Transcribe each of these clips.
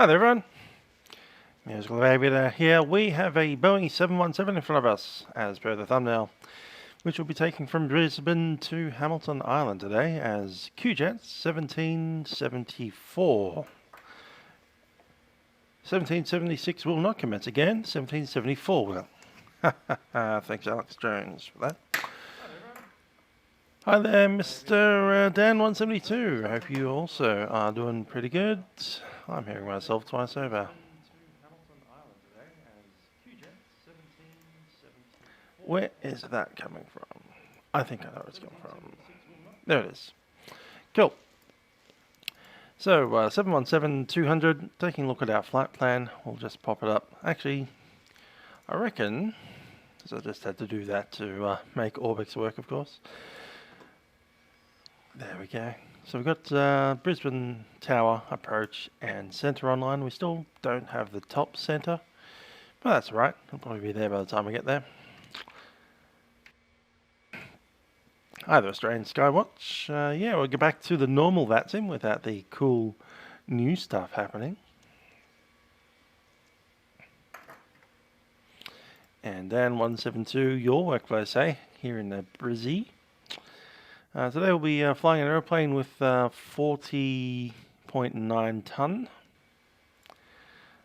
Hi there everyone, Musical Baby here. We have a Boeing 717 in front of us, as per the thumbnail, which will be taking from Brisbane to Hamilton Island today as QJet 1774. 1776 will not commence again, 1774 will. Thanks Alex Jones for that. Hi there Mr. Dan172, hope you also are doing pretty good. I'm hearing myself twice over. Where is that coming from? I think I know where it's coming from. There it is. Cool. So 717-200, taking a look at our flight plan. We'll just pop it up. Actually, I reckon, because I just had to do that to make orbx work, of course. There we go. So we've got Brisbane Tower, Approach and Centre online. We still don't have the top centre, but that's right. It'll probably be there by the time we get there. Hi there, Australian Skywatch. Yeah, we'll go back to the normal Vatsim without the cool new stuff happening. And Dan 172, your workflow say, here in the Brizzy. Today we'll be flying an aeroplane with 40.9 tonne.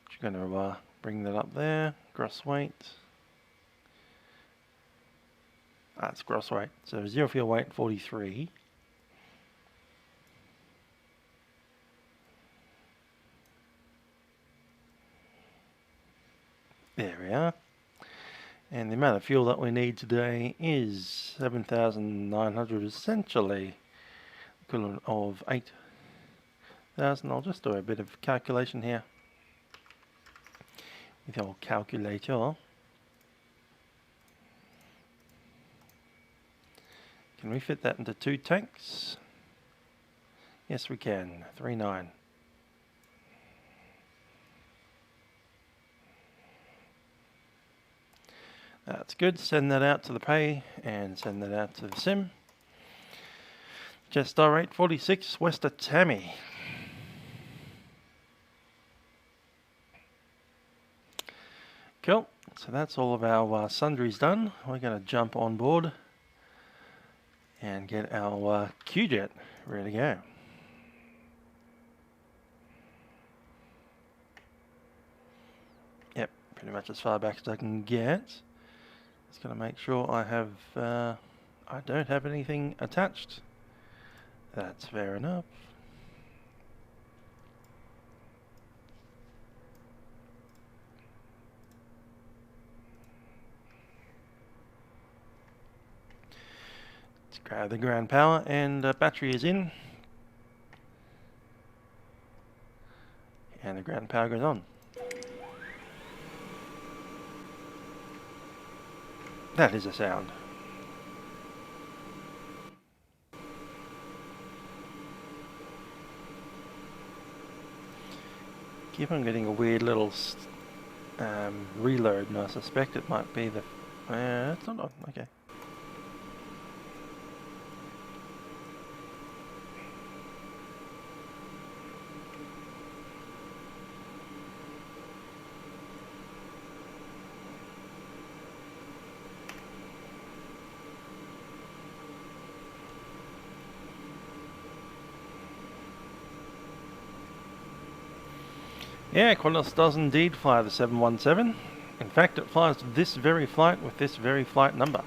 Just going to bring that up there, gross weight. That's gross weight, so zero fuel weight 43. There we are. And the amount of fuel that we need today is 7,900, essentially equivalent of 8,000. I'll just do a bit of calculation here with our calculator. Can we fit that into 2 tanks? Yes, we can. 3.9. That's good. Send that out to the pay and send that out to the sim. Jetstar 846 west of Tammy. Cool. So that's all of our sundries done. We're going to jump on board and get our QJet ready to go. Yep, pretty much as far back as I can get. Just going to make sure I have, I don't have anything attached. That's fair enough. Let's grab the ground power and battery is in. And the ground power goes on. That is a sound. Keep on getting a weird little reload, and I suspect it might be the... it's not on, okay. Yeah, Qantas does indeed fly the 717. In fact, it flies this very flight with this very flight number.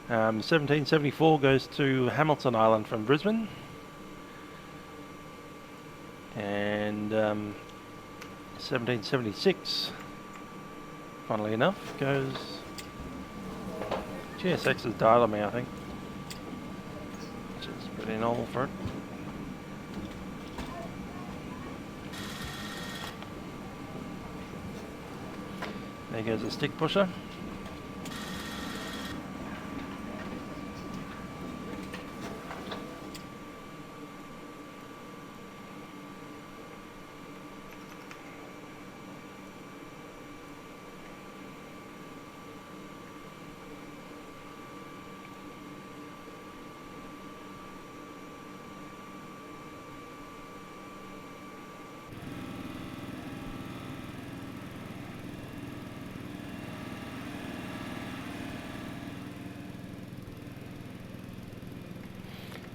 1774 goes to Hamilton Island from Brisbane. And 1776, funnily enough, goes... GSX has died on me, I think. Which is pretty normal for it. There goes the stick pusher.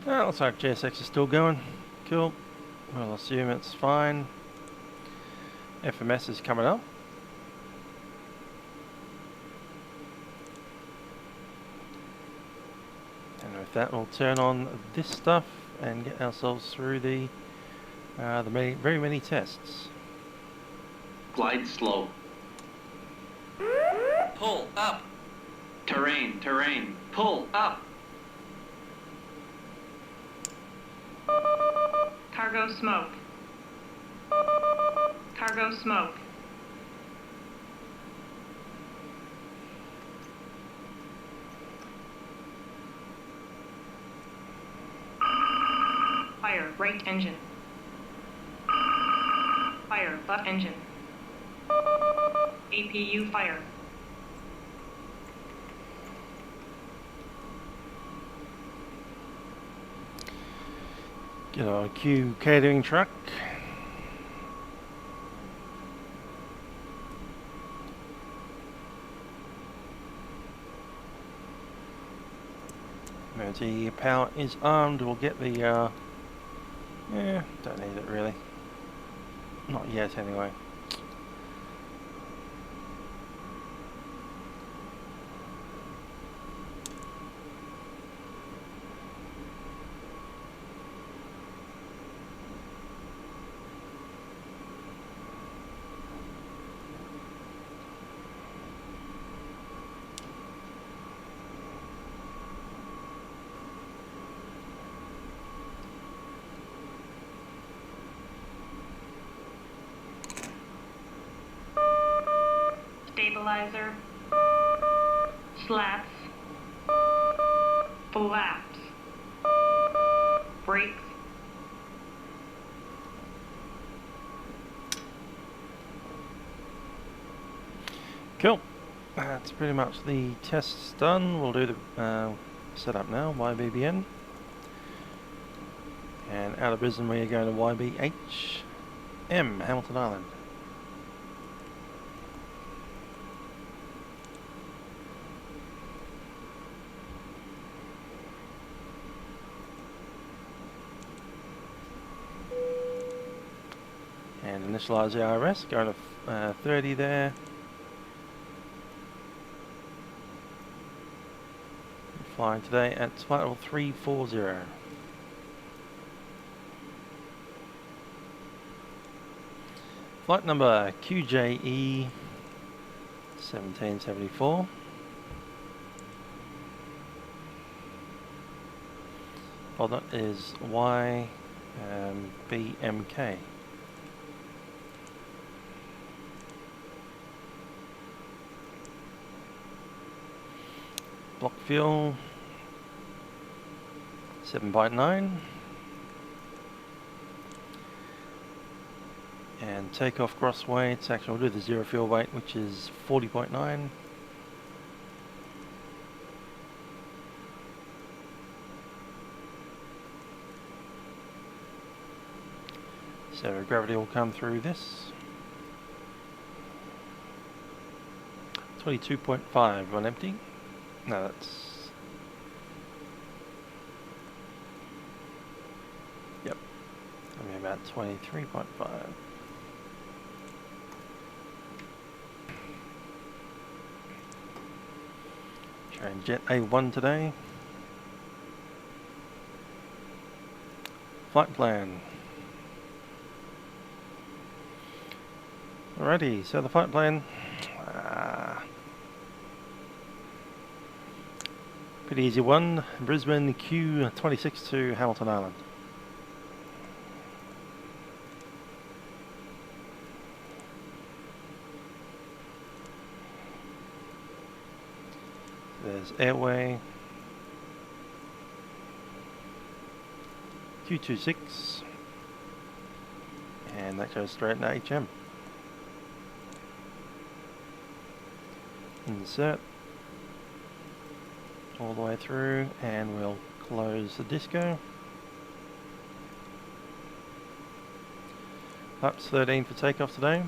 Looks like GSX is still going. Cool. We'll assume it's fine. FMS is coming up. And with that, we'll turn on this stuff and get ourselves through the very many tests. Glide slow. Pull up. Terrain, terrain. Pull up. Cargo smoke. Cargo smoke. Fire right engine. Fire left engine. APU fire. Get our Q catering truck. Emergency power is armed. We'll get the yeah, don't need it really. Not yet anyway. Stabilizer. Slats. Flaps. Brakes. Cool. That's pretty much the tests done. We'll do the setup now, YBBN. And out of Brisbane we are going to YBHM, Hamilton Island. And initialize the IRS, going to 30 there. Flying today at flight level 340. Flight number QJE 1774. Well, that is YBMK. Block fuel 7.9 and takeoff gross weights. Actually, we'll do the zero fuel weight, which is 40.9. So gravity will come through this. 22.5 on empty. No, that's... Yep. I mean about 23.5. Train Jet A1 today. Flight plan. Alrighty, so the flight plan. Pretty easy one. Brisbane Q26 to Hamilton Island. There's airway. Q26. And that goes straight into HM. Insert. All the way through, and we'll close the disco. Flaps 13 for takeoff today.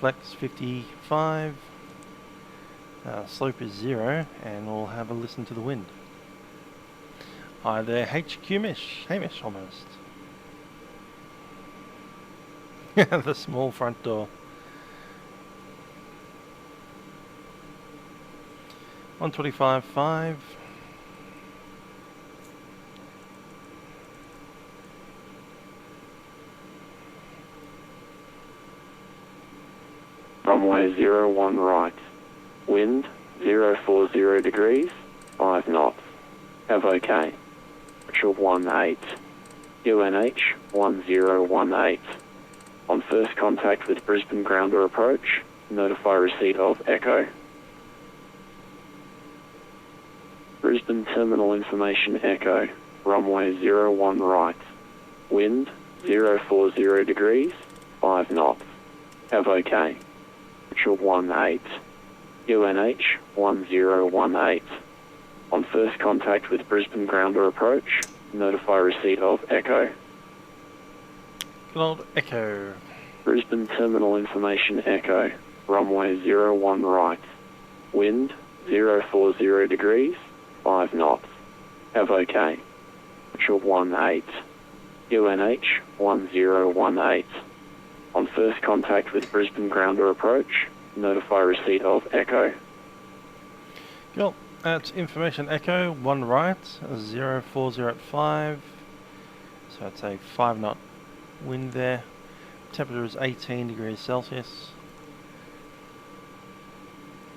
Flex 55. Slope is 0, and we'll have a listen to the wind. Hi there, HQ-mish. Hamish, almost. The small front door. 125.5. Runway 01 right. Wind 040 degrees, 5 knots. Have OK. Virtual 18. UNH 1018. On first contact with Brisbane grounder approach, notify receipt of Echo. Brisbane terminal information Echo. Runway 01 right. Wind 040 degrees, 5 knots. Have OK. Virtual 18. UNH 1018. On first contact with Brisbane grounder approach, notify receipt of Echo. Good old Echo. Brisbane terminal information Echo. Runway 01 right. Wind 040 degrees, 5 knots. Have OK. Virtual 18. UNH 1018. On first contact with Brisbane grounder approach, notify receipt of Echo. Cool. That's information Echo, 1 right, 0405. So it's a 5 knot wind there. Temperature is 18 degrees Celsius.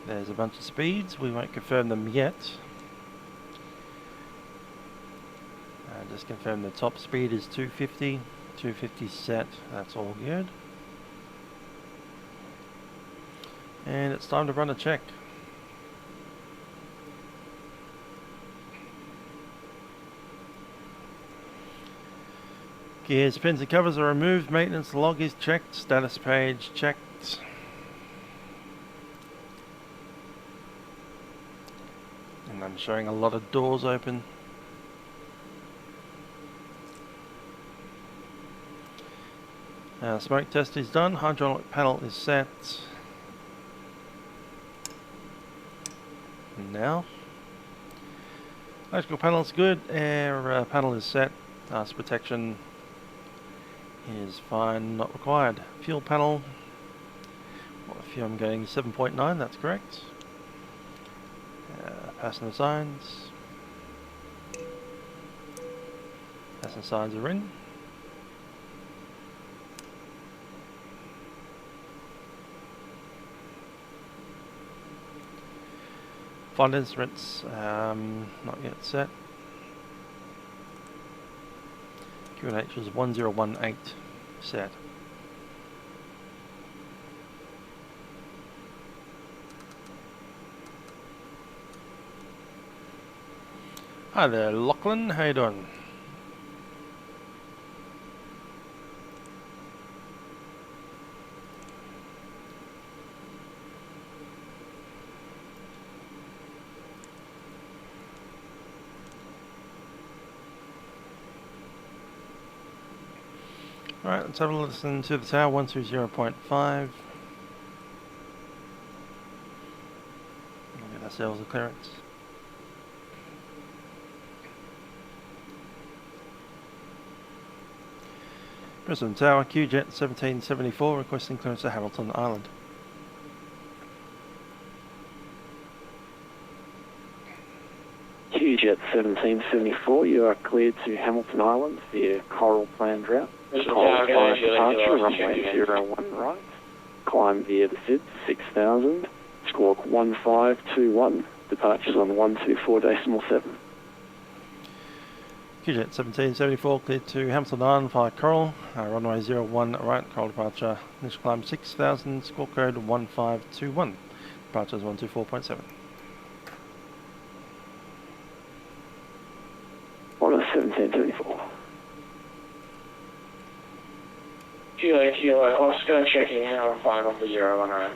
There's a bunch of speeds. We won't confirm them yet. Just confirm the top speed is 250. 250 set. That's all good. And it's time to run a check. Gears, pins and covers are removed. Maintenance log is checked. Status page checked. And I'm showing a lot of doors open. Smoke test is done. Hydraulic panel is set. And now, electrical panel is good. Air panel is set. Dust protection is fine, not required. Fuel panel. What fuel I'm getting? 7.9. That's correct. Passenger signs. Passenger signs are in. Flight instruments, not yet set. QNH is 1018 set. Hi there, Lachlan. How you doing? Alright, let's have a listen to the tower 130.5. We'll get ourselves a clearance. Brisbane Tower, QJet 1774, requesting clearance to Hamilton Island. QJet 1774, you are cleared to Hamilton Island via Coral Planned Route. Coral Planned departure, runway 01 right. Climb via the SID 6000. Squawk 1521. Departures on 124.7. QJet 1774 cleared to Hamilton Island via Coral, runway 01 right, Coral departure, initial climb 6000, squawk code 1521, departures 124.7. On a 1774. Kilo, Oscar checking out 5 off the 010.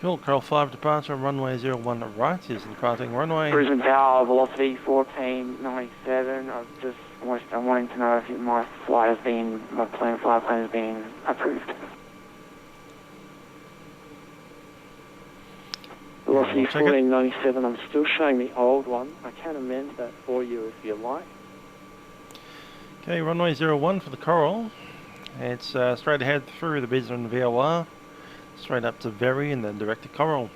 Cool, Coral 5 departure, runway 01 right is the departing runway. Brisbane Tower, velocity 1497. I'm wanting to know if my flight plan has been approved. Velocity we'll check it. 1497, I'm still showing the old one. I can amend that for you if you like. Okay, runway 01 for the Coral. It's straight ahead through the Brisbane VOR, straight up to Very and then direct to Coral.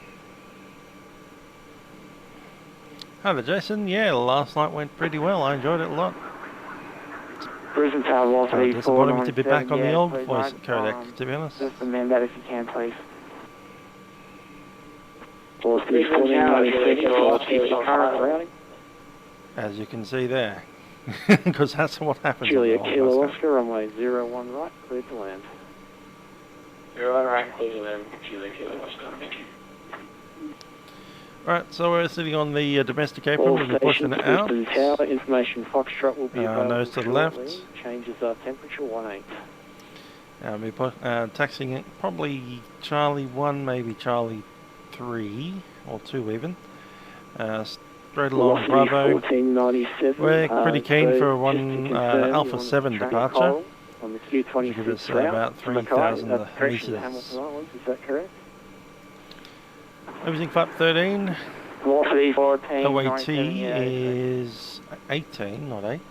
Hi there, Jason. Yeah, last night went pretty well. I enjoyed it a lot. Brisbane Tower Velocity Disappointing me to be back on the old please, voice mate. codec, to be honest. Just amend that if you can, please. Velocity 1496, velocity for current routing. As you can see there. Because that's what happens. Julia on the Kilo old Oscar, runway 01 right, clear to land. 01 right, clear to land. Julia Kilo Oscar. Right, so we're sitting on the domestic apron. We'll be pushing it out. Brisbane Tower, information Foxtrot will be available nose to the left. shortly. Changes are temperature 18. We'll be taxiing it probably Charlie 1, maybe Charlie 3, or 2 even. Straight along Velocity Bravo. 1497. We're pretty keen so for just one to confirm, Alpha you want 7 to track departure. Coral on the Give Q26 us route about from Mackay, 3,000 that's direction to metres. Hamilton Islands, is that correct? Everything flap 13. Velocity 14. OAT is 18, not 8.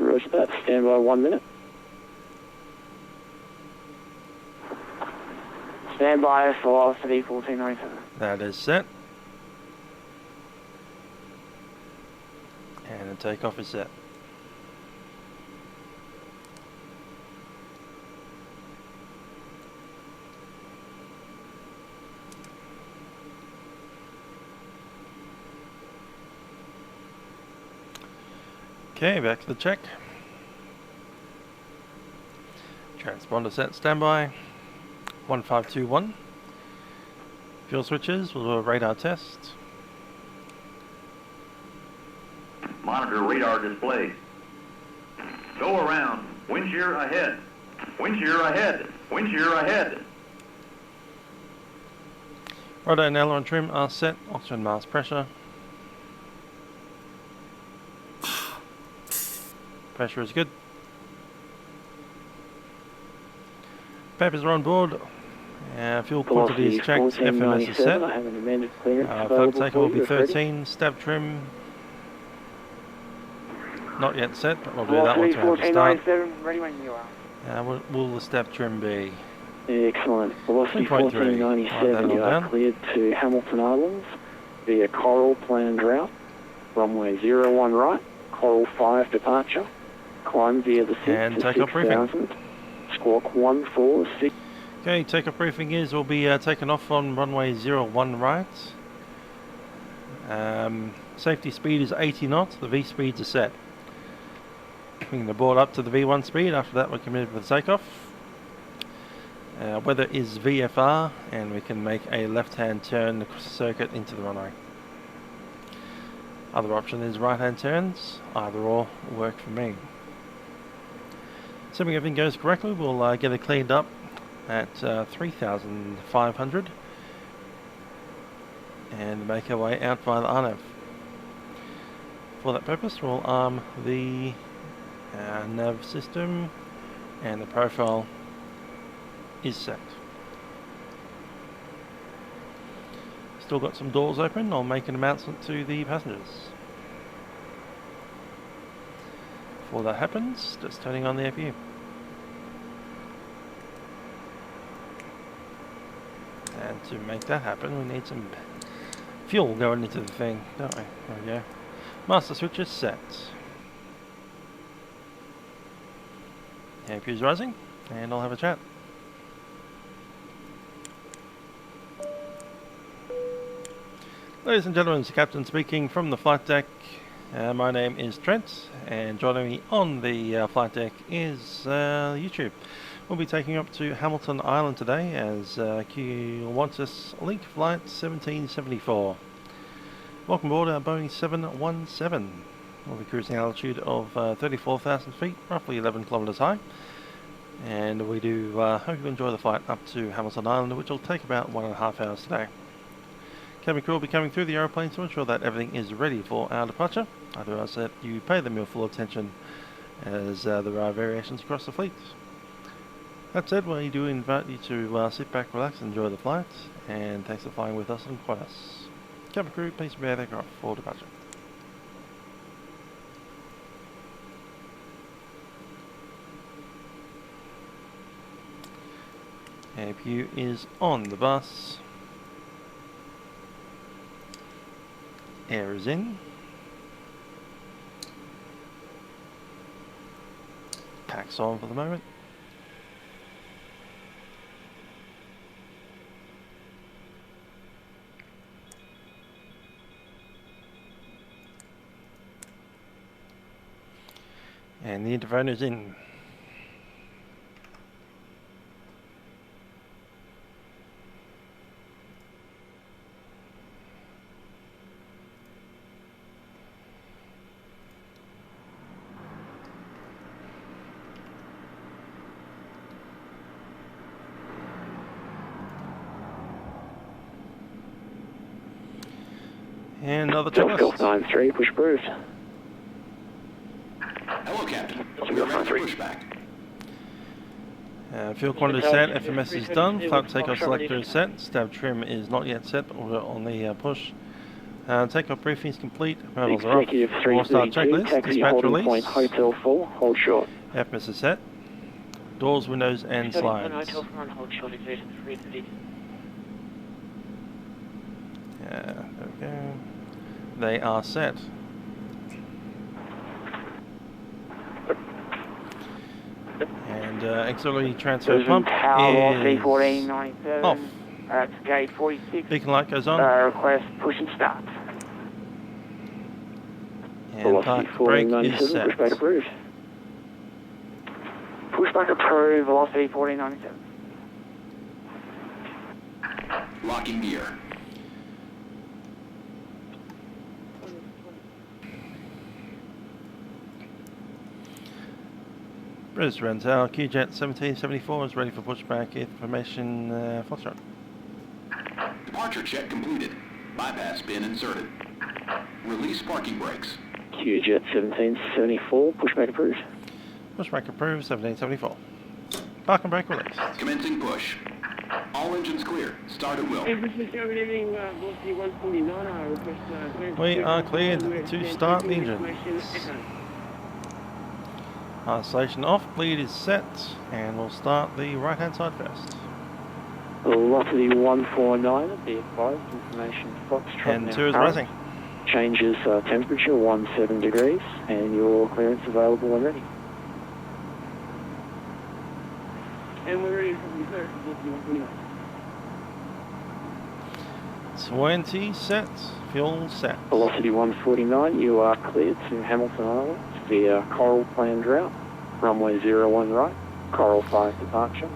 Roger that, stand by 1 minute. Stand by for velocity 1497. That is set. And the takeoff is set. Okay, back to the check. Transponder set, standby. 1521. Fuel switches, we'll do a radar test. Monitor radar display. Go around. Wind shear ahead. Wind shear ahead. Wind shear ahead. Radar and aileron trim are set. Oxygen mask pressure. Pressure is good. Papers are on board. Fuel quantity is checked. FMS is set. I have an amended clearance Flight available takeoff for will you be if ready. 13. Stab trim. Not yet set, but we'll do that once Velocity we have to start. 1497, ready when you are. What will the stab trim be? Excellent. Velocity 3.3. 1497, Write you that all are down. cleared to Hamilton Islands via Coral planned route. Runway 01 right, Coral 5 departure. Climb via the 6 And to takeoff briefing. 6,000. Squawk 146. Okay, takeoff briefing is we'll be taking off on runway 01 right. Safety speed is 80 knots. The V speeds are set. Bring the board up to the V1 speed. After that, we're committed for the takeoff. Weather is VFR, and we can make a left-hand turn across the circuit into the runway. Other option is right-hand turns. Either or will work for me. Assuming everything goes correctly, we'll get it cleaned up at 3,500 and make our way out via the RNAV. For that purpose, we'll arm the nav system, and the profile is set. Still got some doors open. I'll make an announcement to the passengers. Before that happens, just turning on the APU. And to make that happen, we need some fuel going into the thing, don't we? There we go. Master switch is set. APU is rising, and I'll have a chat. Ladies and gentlemen, it's the Captain speaking from the flight deck. My name is Trent, and joining me on the flight deck is YouTube. We'll be taking you up to Hamilton Island today as Qantaslink Flight 1774. Welcome aboard our Boeing 717. We'll be cruising altitude of 34,000 feet, roughly 11 kilometers high. And we do hope you enjoy the flight up to Hamilton Island, which will take about 1.5 hours today. Cabin crew will be coming through the aeroplane to ensure that everything is ready for our departure. I do ask that you pay them your full attention as there are variations across the fleet. That said, we do invite you to sit back, relax, enjoy the flight, and thanks for flying with us on Qantas. Cabin crew, please prepare the aircraft for departure. APU is on the bus. Air is in. Packs on for the moment. And the interphone is in. And another checklist. 93, push approved. Hello, Captain. We're ready for pushback. Fuel quantity is set, FMS is done, flap takeoff selector is set, stab trim is not yet set, but we're on the push. Takeoff briefing is complete, panels are off, Executive all start 332, checklist, taxi dispatch holding release, point Hotel 4, hold short. FMS is set, doors, windows and slides. Hotel front, hold short, executive 332. Yeah, there we go. They are set. And auxiliary transfer pump is off. That's gate 46. Beacon light goes on. Request push and start. And park brake is set. Pushback approved. Pushback approved, velocity 1497. Locking gear. Brisbane Tower, QJet 1774 is ready for pushback. Information Foxtrot. Departure check completed. Bypass pin inserted. Release parking brakes. QJet 1774, pushback approved. Pushback approved, 1774. Park and brake released. Commencing push. All engines clear. Start at will. We are cleared to start the engines. Isolation off, bleed is set, and we'll start the right hand side first. Velocity 149 at the advised information Foxtrot. And 2 is rising. Changes temperature 17 degrees, and your clearance available when ready. And we're ready for the clear. 20 set, fuel set. Velocity 149, you are cleared to Hamilton Island via Coral planned route, runway 01 right, Coral 5 departure.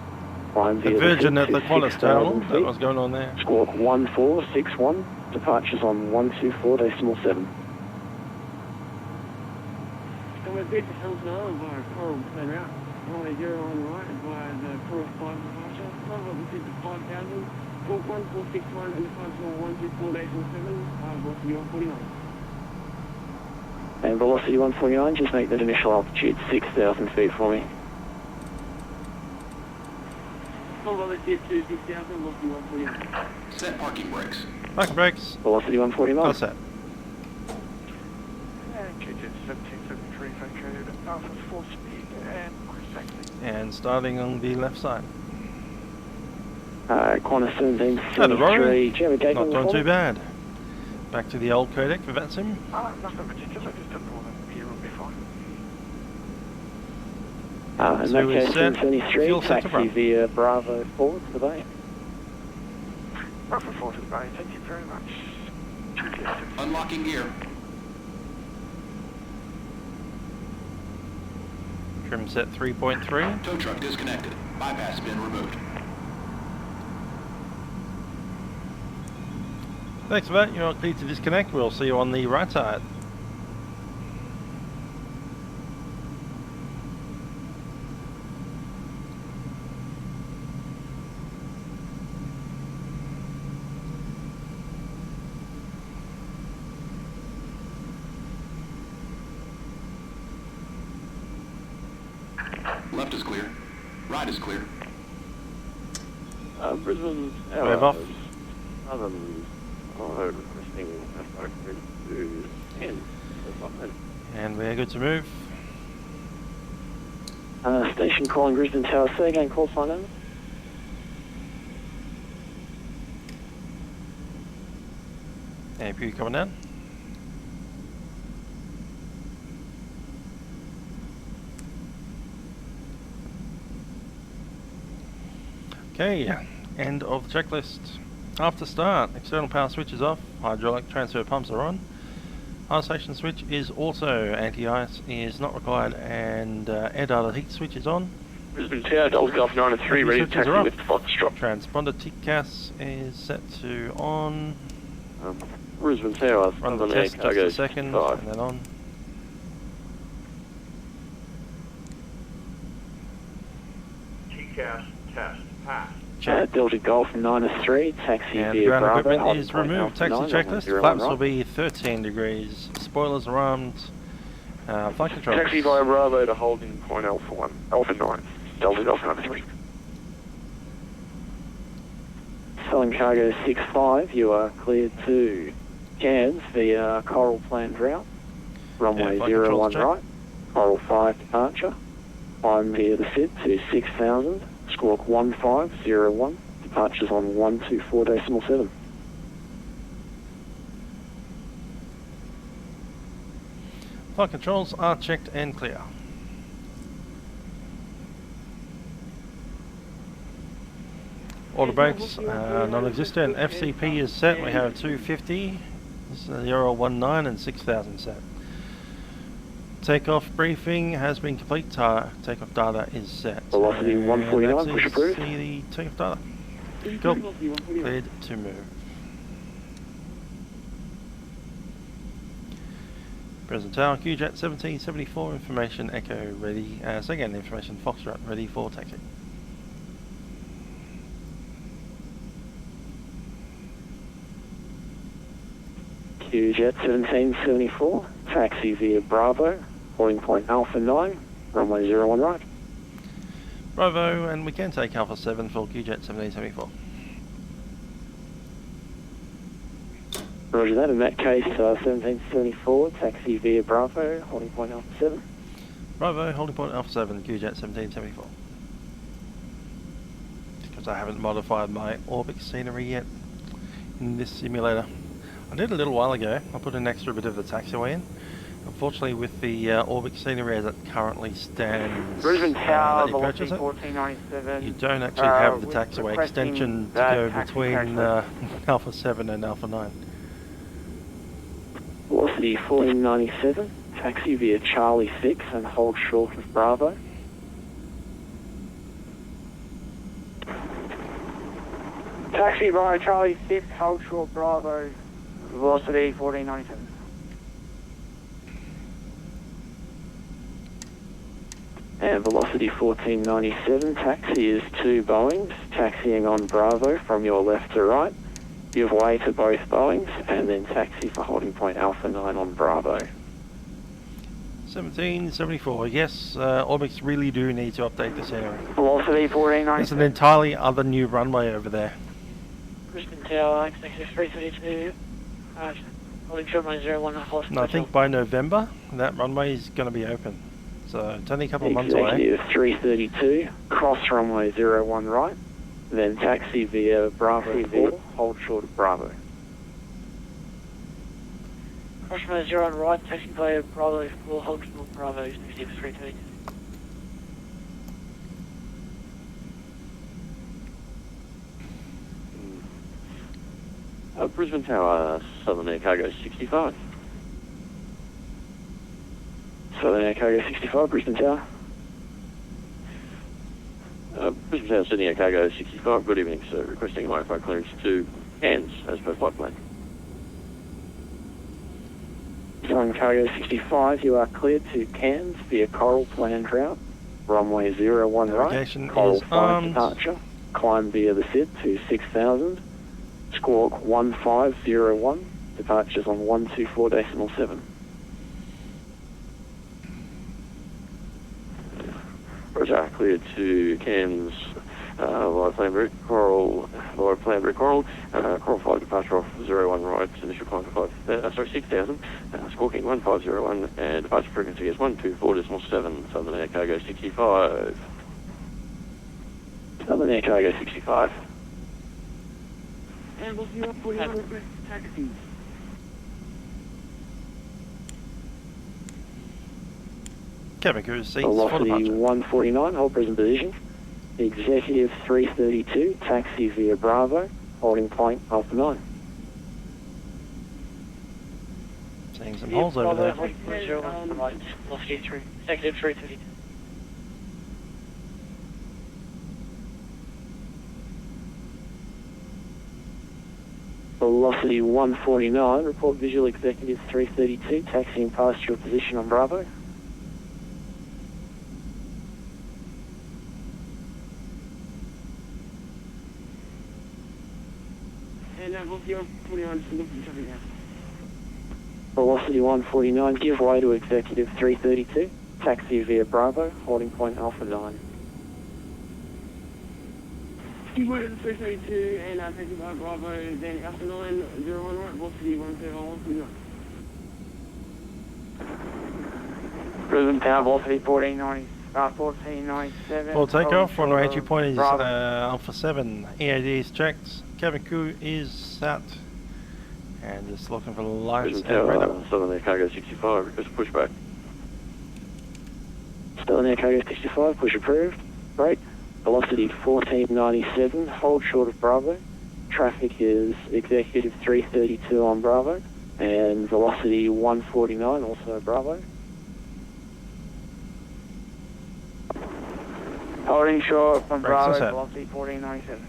Climb The via Virgin at the 6,000 Qantas terminal, feet. that was going on there. Squawk 1461, departures on 124.7. And we're good to Hamilton Island via Coral planned route, runway 01 right via the Coral 5 departure. Climb up to 5,000. Squawk 1461 and departure on 124.7, velocity 149. And velocity 149, just make that initial altitude 6,000 feet for me. Velocity 6,000, velocity 149. Set parking brakes. Park and brakes, Velocity 149. all set. And QJet 1773 vacated Alpha 4 speed and exactly. And starting on the left side. Qantas Hello, Rory. 1773, do you have a gate Not number doing for too me? bad. Back to the old codec for Vatsim. Nothing particular, just a northern here will be fine. In So that we case, set 1773, fuel set to taxi run. via Bravo 4 to the bay. Alpha 4 to the bay, thank you very much. QJet Unlocking gear. Trim set 3.3. Tow truck disconnected. Bypass pin removed. Thanks for that. You're not clear to disconnect. We'll see you on the right side. Left is clear. Right is clear. Brisbane Wave off. Requesting Vatpac to 10. And we're good to move. Station calling Brisbane Tower. Say again, call sign over. APU coming down. Okay, end of the checklist. After start, external power switch is off, hydraulic transfer pumps are on, ice station switch is also, anti-ice is not required, and air data heat switch is on. Brisbane Tower, Delta Golf 9 and 3, ready to taxi with Foxtrot. Transponder TCAS is set to on. Brisbane Tower, Run the test just a second, and then on. TCAS test pass. Delta Golf 9 and 3, taxi And via ground Bravo. equipment is removed. Taxi checklist. Flaps will be 13 degrees. Spoilers are armed. Flight control. Taxi via Bravo to holding point Alpha 1, Alpha 9, Delta Golf 9 and 3. Selling cargo 65, you are cleared to Cairns via Coral planned route. Runway 01 right, Coral 5 departure. Climb via the SID to 6000, squawk 1501, departures on 124.7. Flight controls are checked and clear. Auto brakes non-existent. FCP is set. We have 250, 019 and 6000 set. Takeoff briefing has been complete. Takeoff data is set. Velocity 149, push approved. See the takeoff data. Cool. Cleared to move. Brisbane Tower, QJet 1774, information Echo ready. So again, information Foxtrot ready for taxi. QJet 1774, taxi via Bravo, holding point Alpha 9, runway 01 right. Bravo, and we can take Alpha 7 for QJet 1774. Roger that, in that case 1774, taxi via Bravo, holding point Alpha 7. Bravo, holding point Alpha 7, QJet 1774. Because I haven't modified my orbx scenery yet in this simulator. I did a little while ago. I put an extra bit of the taxiway in. Unfortunately, with the orbx scenery as it currently stands, Brisbane Tower, that you purchase it, 1497. you don't actually have the with taxiway requesting extension to that go taxi between taxiway. Alpha 7 and Alpha 9. Velocity 1497, taxi via Charlie 6 and hold short of Bravo. Taxi by Charlie 6, hold short Bravo, velocity 1497. And velocity 1497, taxi is 2 Boeings, taxiing on Bravo from your left to right. Give way to both Boeings and then taxi for holding point Alpha 9 on Bravo. 1774, yes, orbx really do need to update the scenery. Velocity 1497. There's an entirely other new runway over there. Brisbane Tower, X332, holding short runway 01 Hospital. And I think by November, that runway is going to be open. So it's only a couple of months away. Executive 332, cross runway 01 right, then taxi via Bravo 4, hold short of Bravo. Cross runway 01 right, taxi via Bravo 4, hold short of Bravo, Executive 332. Brisbane Tower, Southern Air Cargo 65. Southern Air Cargo 65, Brisbane Tower. Brisbane Tower, Sydney Air Cargo 65, good evening, sir. Requesting Wi-Fi clearance to Cairns as per flight plan. Southern Cargo 65, you are cleared to Cairns via Coral planned route. Runway 01 right, Navigation Coral is 5 armed. departure. Climb via the SID to 6000. Squawk 1501, departures on 124.7. Roger, cleared to Cairns Live plan route, Coral, Live plan route, Coral 5 departure off 01 right, initial climb to 6,000, squawking 1501, and departure frequency is 124.7, Southern Air Cargo 65. Southern Air Cargo 65. And we'll see you up for your request taxis. Cabin crew seats for Velocity departure. 149, hold present position. Executive 332, taxi via Bravo, holding point after 9. Seeing some holes over there. Velocity 3, executive 332. Velocity 149, report visual executive 332, taxiing past your position on Bravo. And we'll see you up for your traffic now. Velocity 149, give way to executive 332, taxi via Bravo, holding point Alpha 9. Keep way to the 332 and taxi by Bravo, then after 9, 01 right, velocity 131. Brisbane Tower, velocity 1497. For takeoff, runway entry point is Bravo. Alpha 7. EAD is checked. Cabin crew is set. And just looking for the lights Brisbane and radar. Tower, Southern Air Cargo 65, request pushback. Southern Air Cargo 65, push approved. Break. Velocity 1497, hold short of Bravo. Traffic is executive 332 on Bravo. And velocity 149, also Bravo. Holding short from Brakes Bravo, are set. velocity 1497.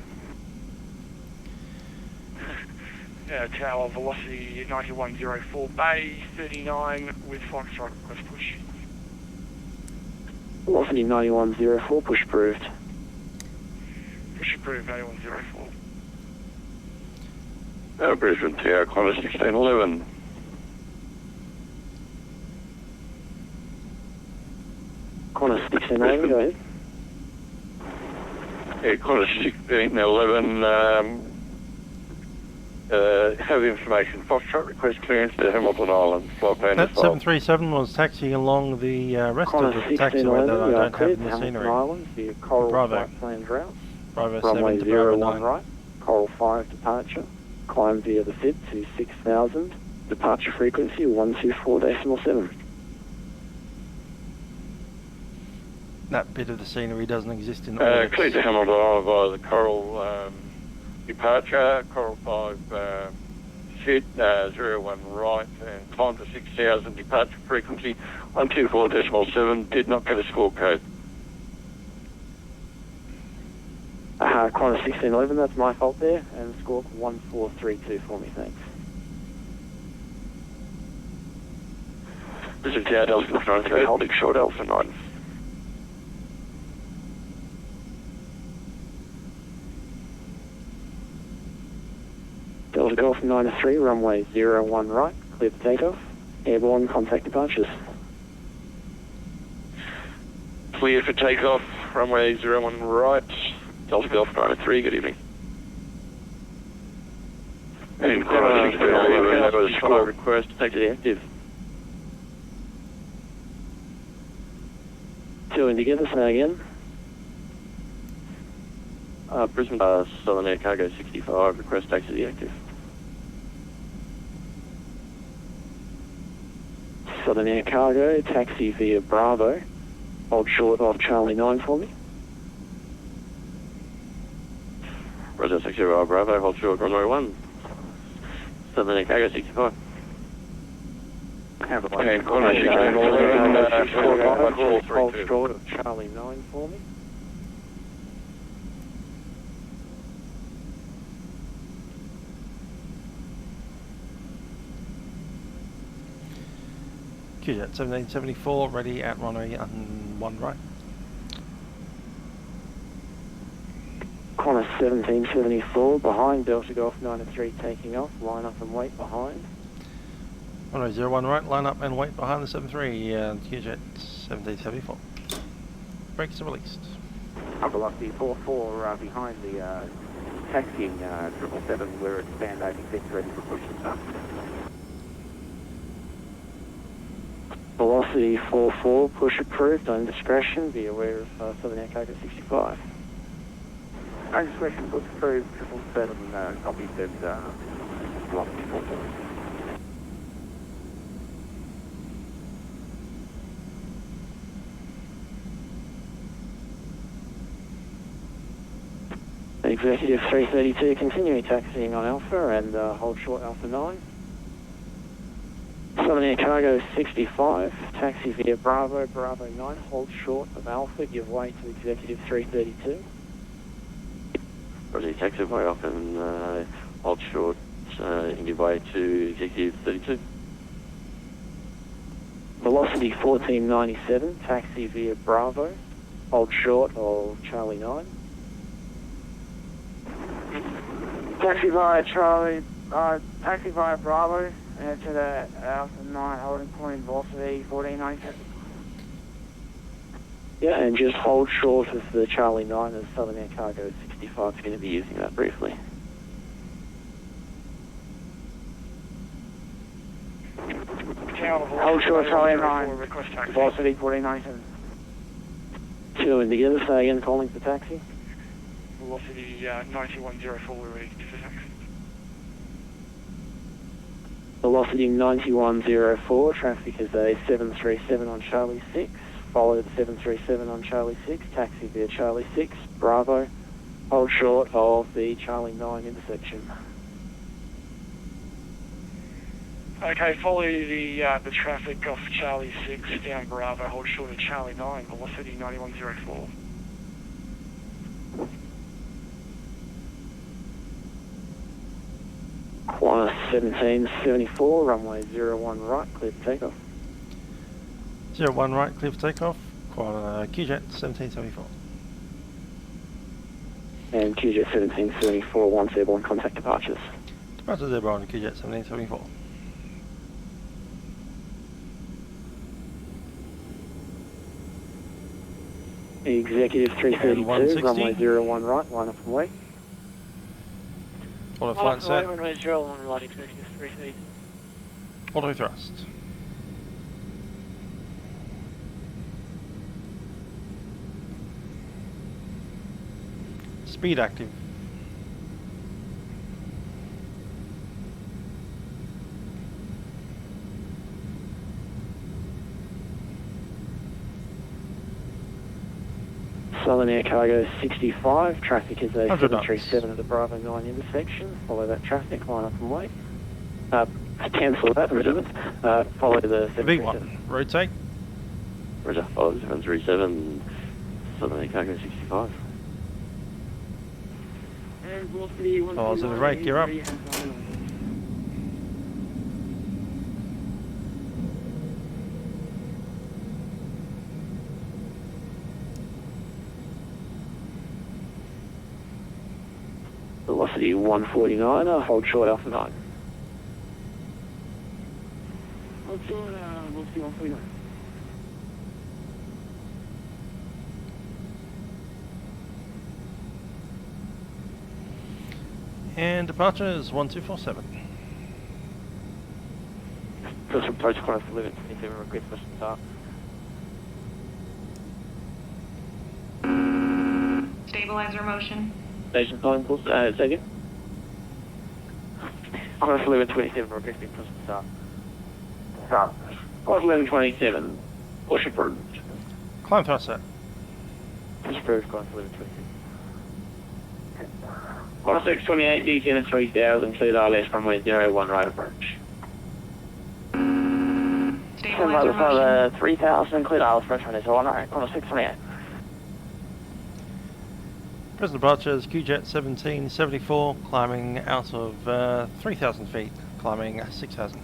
Tower, velocity 9104, Bay 39 with Foxtrot, request push. Velocity 9104, push approved. Push approved, 9104. Brisbane Tower, Qantas 1611. Qantas 1611, go ahead. Yeah, Qantas 1611, have information. Foxtrot request clearance to Hamilton Island. Flight plan That is filed. 737 was taxiing along the rest of Qantas the taxiway that I 1611, you are don't have cleared in to the Hamilton scenery. Island via Coral Bravo. flight planned route. Bravo Runway 7 to Bravo 01 9. right, Coral 5 departure. Climb via the FID to 6,000. Departure frequency 124.7. That bit of the scenery doesn't exist in orbx. Cleared to Hamilton Island via the Coral departure. Coral 5 sit 01 right and climb to 6,000. Departure frequency 124.7. Did not get a score code. Qantas 1611, that's my fault there, and score 1432 for me, thanks. This is Tower Delta 93, holding short Alpha 9. Delta Golf 93, runway 01 right, clear for takeoff. Airborne, contact departures. Clear for takeoff, runway 01 right, Delta Golf 93, good evening. And Qantas 1611, that was score request, take to the active. Two in together, say again. Brisbane Southern Air Cargo 65, request take to the active. Southern Air Cargo, taxi via Bravo. Hold short of Charlie 9 for me. Roger, taxi via Bravo, hold short runway 1. Southern Air Cargo 65. Have a And Qantas 1611, hold short of Charlie 9 for me. QJet 1774, ready at runway 1 right. Qantas 1774, behind Delta Golf 93 taking off, line up and wait behind. Runway 01 right, line up and wait behind the 73, QJet 1774. Brakes are released. Velocity 44 behind the taxiing 777, we're at band 86 ready for push and start. Velocity 44, push approved, on discretion, be aware of Southern Air Cargo 65. On discretion, push approved, 777, copy said Velocity 44. Executive 332, continuing taxiing on Alpha and hold short Alpha 9. Southern Air Cargo 65, taxi via Bravo, Bravo 9, hold short of Alpha, give way to Executive 332. Roger, taxi via Alpha and hold short, give way to Executive 32. Velocity 1497, taxi via Bravo, hold short of Charlie 9. Taxi via Charlie, taxi via Bravo, to the Alpha 9 holding point, velocity 1497. Yeah, and just hold short of the Charlie 9 as Southern Air Cargo 65 is going to be using that briefly. Hold short Charlie 9, velocity 1497. 2 in together, say again, calling for taxi. Velocity 9104, we're ready for taxi. Velocity 9104, traffic is a 737 on Charlie 6, follow the 737 on Charlie 6, taxi via Charlie 6, Bravo, hold short of the Charlie 9 intersection. Okay, follow the traffic off Charlie 6 down Bravo, hold short of Charlie 9, velocity 9104. Qantas 1774, runway 01 right, clear for takeoff. 01 right, clear for takeoff. QJet 1774. And QJet 1774, once airborne, contact departures. Departures airborne, QJet 1774. Executive 332, runway 01 right, line up and wait. Auto flight set. Runway 01 right, Executive 332. Auto thrust. Speed active. Southern Air Cargo 65, traffic is a 100 737 at the Bravo 9 intersection. Follow that traffic, line up and wait. Cancel that, redundant. Follow the 737. V1, rotate. Roger, follow 737, Southern Air Cargo 65. And velocity Follows to the right, gear up. Velocity 149, hold short Alpha 9. Hold short, velocity 149. And departure is 1247. First approach Qantas delivered 27, request for start. Stabilizer motion. Station time, pulse, second. Qantas delivered 27, requesting push to start. Start. Qantas 1127, push approved. Climb thrust set. Push approved, Qantas 1127. Qantas 628, D10 3000, cleared RLS runway 01 right approach. Stabilizer motion. 3000, cleared RLS approach runway 01 right, Qantas 628. Present departure is QJet 1774, climbing out of 3,000 feet, climbing 6,000.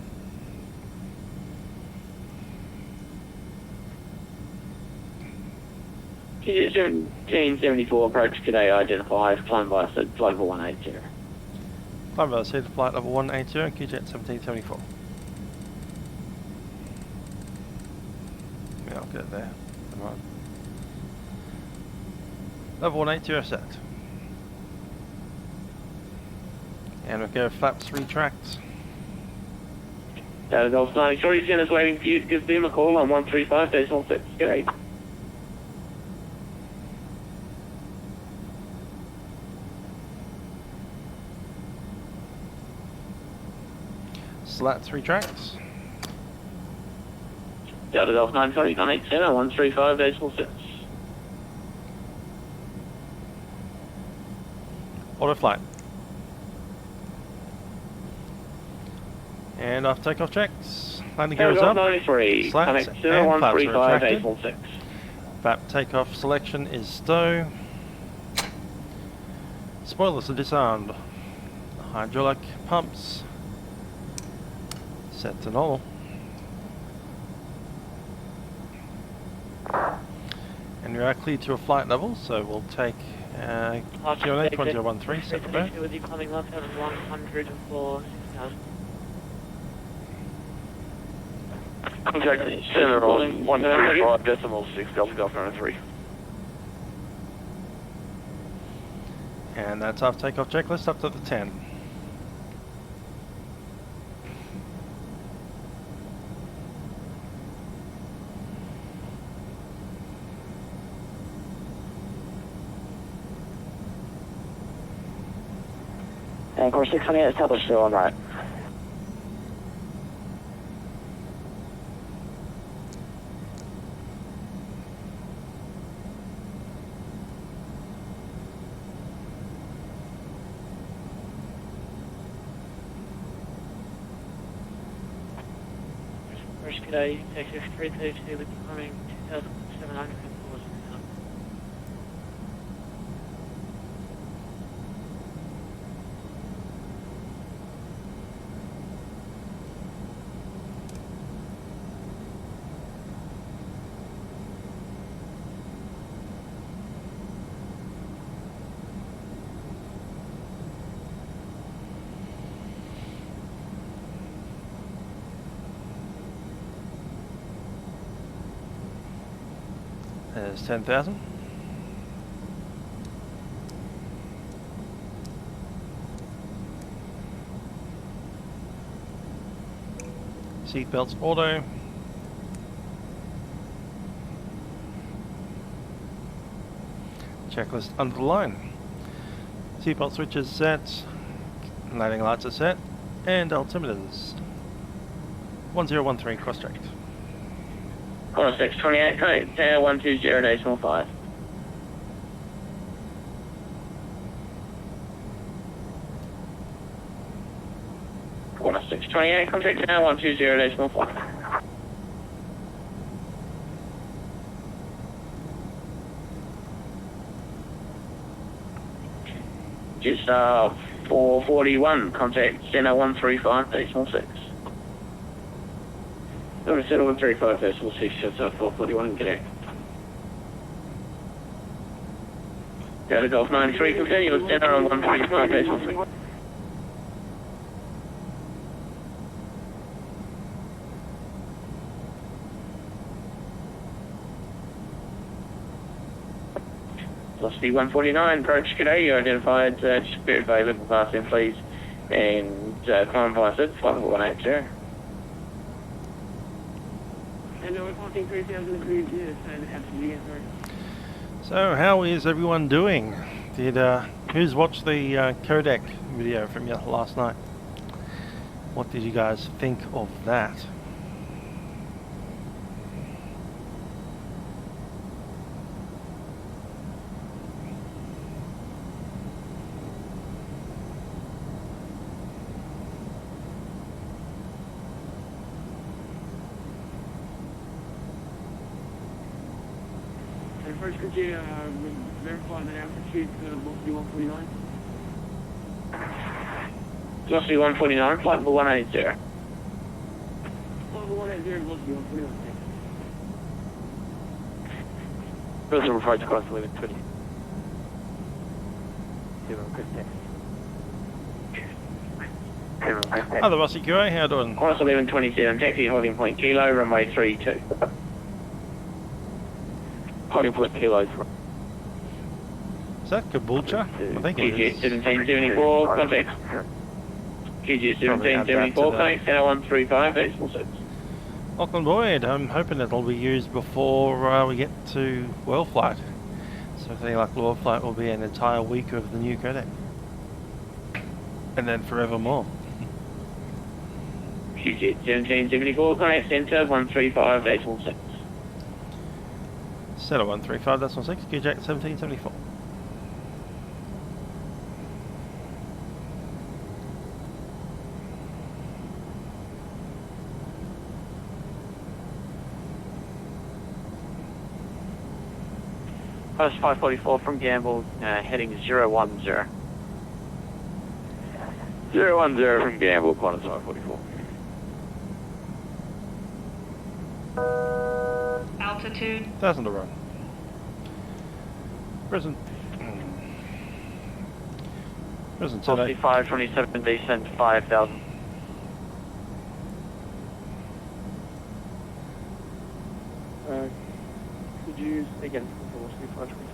QJet 1774, approach today identifies, climb by flight level 180. Climb by seat flight level 180, QJet 1774. Yeah, I'll get there. Right. Level 180 set. And we'll go flaps retract. Delta 93, Center's waiting for you to give them a call on 135.6. Great. Slats retracts. Delta 93, 980, 135.6. Auto flight. And off takeoff checks. Landing gear is up. 93, Slats connect and flaps are 135.6. retracted. VAP takeoff selection is stow. Spoilers are disarmed. Hydraulic pumps set to normal. And we are clear to a flight level, so we'll take QNH 1013, set for burn. With you coming left at 100 for 6,000. Contact center on 135.6, Delta 93. And that's our takeoff checklist up to the 10. And course 628, establish still on right. First today, Texas 332, with becoming 2,700 for 6,000. There's 10,000. Seatbelts auto. Checklist under the line. Seatbelt switches set. Landing lights are set. And altimeters. 1013 cross checked. Corner 628, correct, 120.5. Corner 628, contact now 120.5. Just 441, contact center 135.6. Number 135, decimal 6, shuts out 441, connect. Delta Golf 93, continue with center on 135, decimal 6. Velocity 149, approach today, you identified Spirit Bay, looking past in please, and climb past it, flight level 180. So how is everyone doing? Did who's watched the codec video from last night? What did you guys think of that? First, could you verify the altitude for Velocity 149? Velocity 149, flight level 180. Flight level 180, Velocity 149. First approach across 1120. Hi, the Rossi QA, how you doing? Course 1127, taxi holding point kilo, runway 32. Holding point kilos. Is that Caboolture? I think it is. QG 1774, copy. QG 1774, connect, Center 135, decimal 6. Auckland Void, I'm hoping it'll be used before we get to World Flight. So if any luck, World Flight will be an entire week of the new codec. And then forevermore. QG 1774, connect, Center 135, decimal 6. Center 135, decimal 6, QJ 1774. Post 544 from Gamble, heading 010. 010 from Gamble, Qantas 544. Altitude. 1,000 to run. Brisbane. Brisbane today. 527 descent 5,000. Could you say again for velocity 527?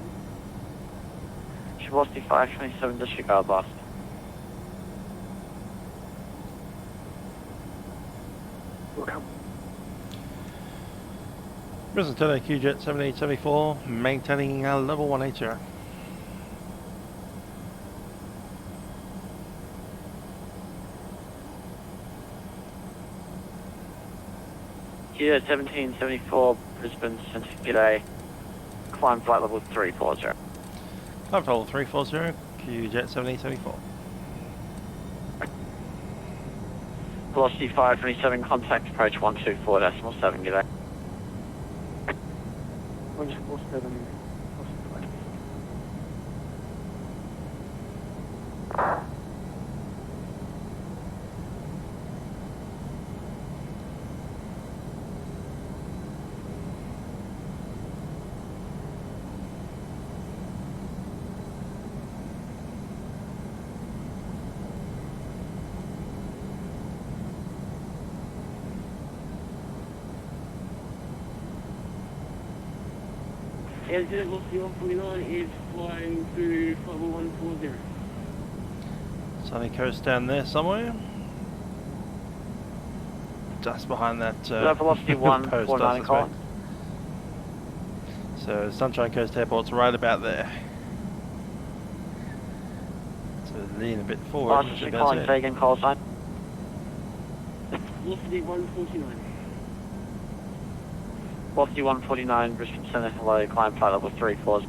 Velocity 527, disregard last. Welcome. Brisbane today, QJet 1774, maintaining level 180. Here 1774, Brisbane, g'day. Climb flight level 340. Climb level 340, QJet 1774. Velocity 527, contact approach 124.7, g'day. 147. Velocity 149 is flying through flight level 140. Sunny coast down there somewhere. Just behind that velocity post, I 149 suspect. So Sunshine Coast Airport's right about there. So lean a bit forward. Aussie calling Fagan, call sign. Velocity 149. Velocity 149, Brisbane Centre, hello, climb flight level 340.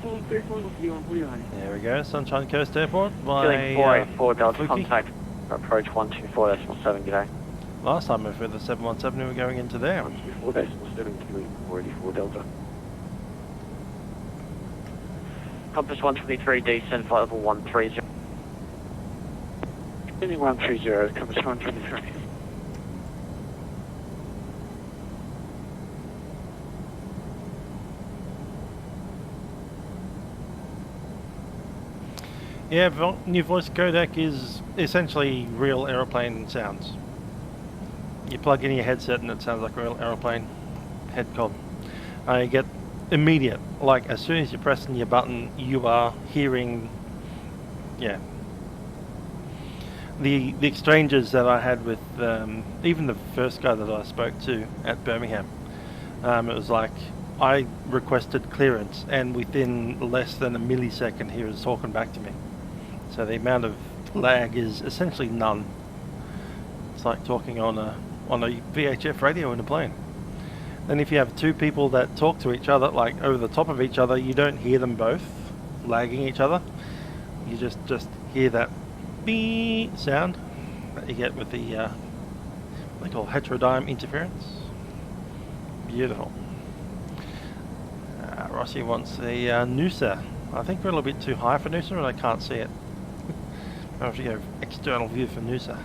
149. There we go, Sunshine Coast Airport. Feeling 484, Delta, contact approach 124.7, g'day. Last time we were the 717, we were going into there. 124.7, feeling 484 Delta. Compass 123, descend flight level 130. Feeling 130, compass 123. Yeah, new voice codec is essentially real aeroplane sounds. You plug in your headset and it sounds like a real aeroplane head comm. You get immediate, like as soon as you're pressing your button, you are hearing, yeah. The exchanges that I had with even the first guy that I spoke to at Birmingham, it was like I requested clearance and within less than a millisecond he was talking back to me. So the amount of lag is essentially none. It's like talking on a VHF radio in a plane. Then if you have two people that talk to each other, like over the top of each other, you don't hear them both lagging each other. You just hear that beep sound that you get with the what they call heterodyne interference. Beautiful. Rossi wants the Noosa. I think we're a little bit too high for Noosa, but I can't see it. I have to go external view for Noosa.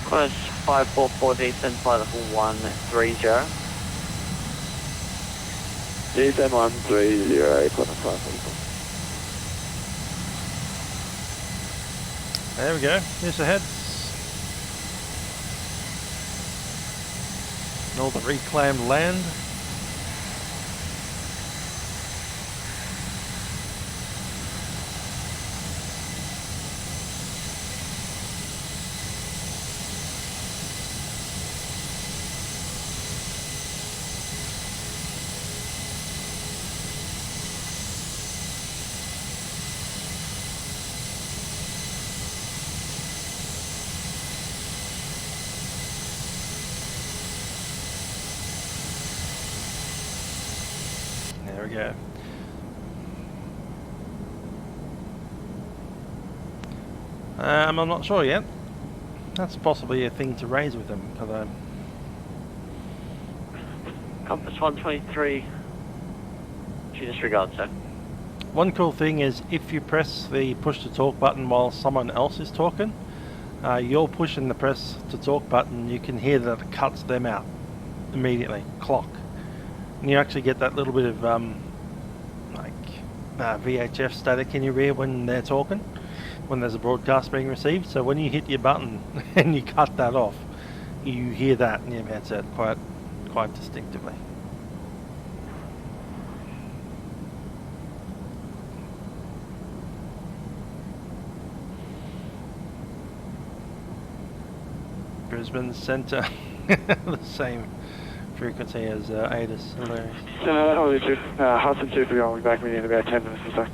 Qantas 544, descend flight level 130. Descend 130, Qantas 544. There we go, Noosa heads. all the reclaimed land. There we go. I'm not sure yet. That's possibly a thing to raise with them, because Compass 123. She disregards, sir. one cool thing is if you press the push to talk button while someone else is talking, you're pushing the press to talk button, you can hear that it cuts them out immediately. Clock. And you actually get that little bit of VHF static in your ear when they're talking, when there's a broadcast being received. So when you hit your button and you cut that off, you hear that in your headset quite distinctively. Brisbane Centre, the same frequency as ADIS. Hilarious. Hudson 2 for you. I'll be back with you in about 10 minutes or so.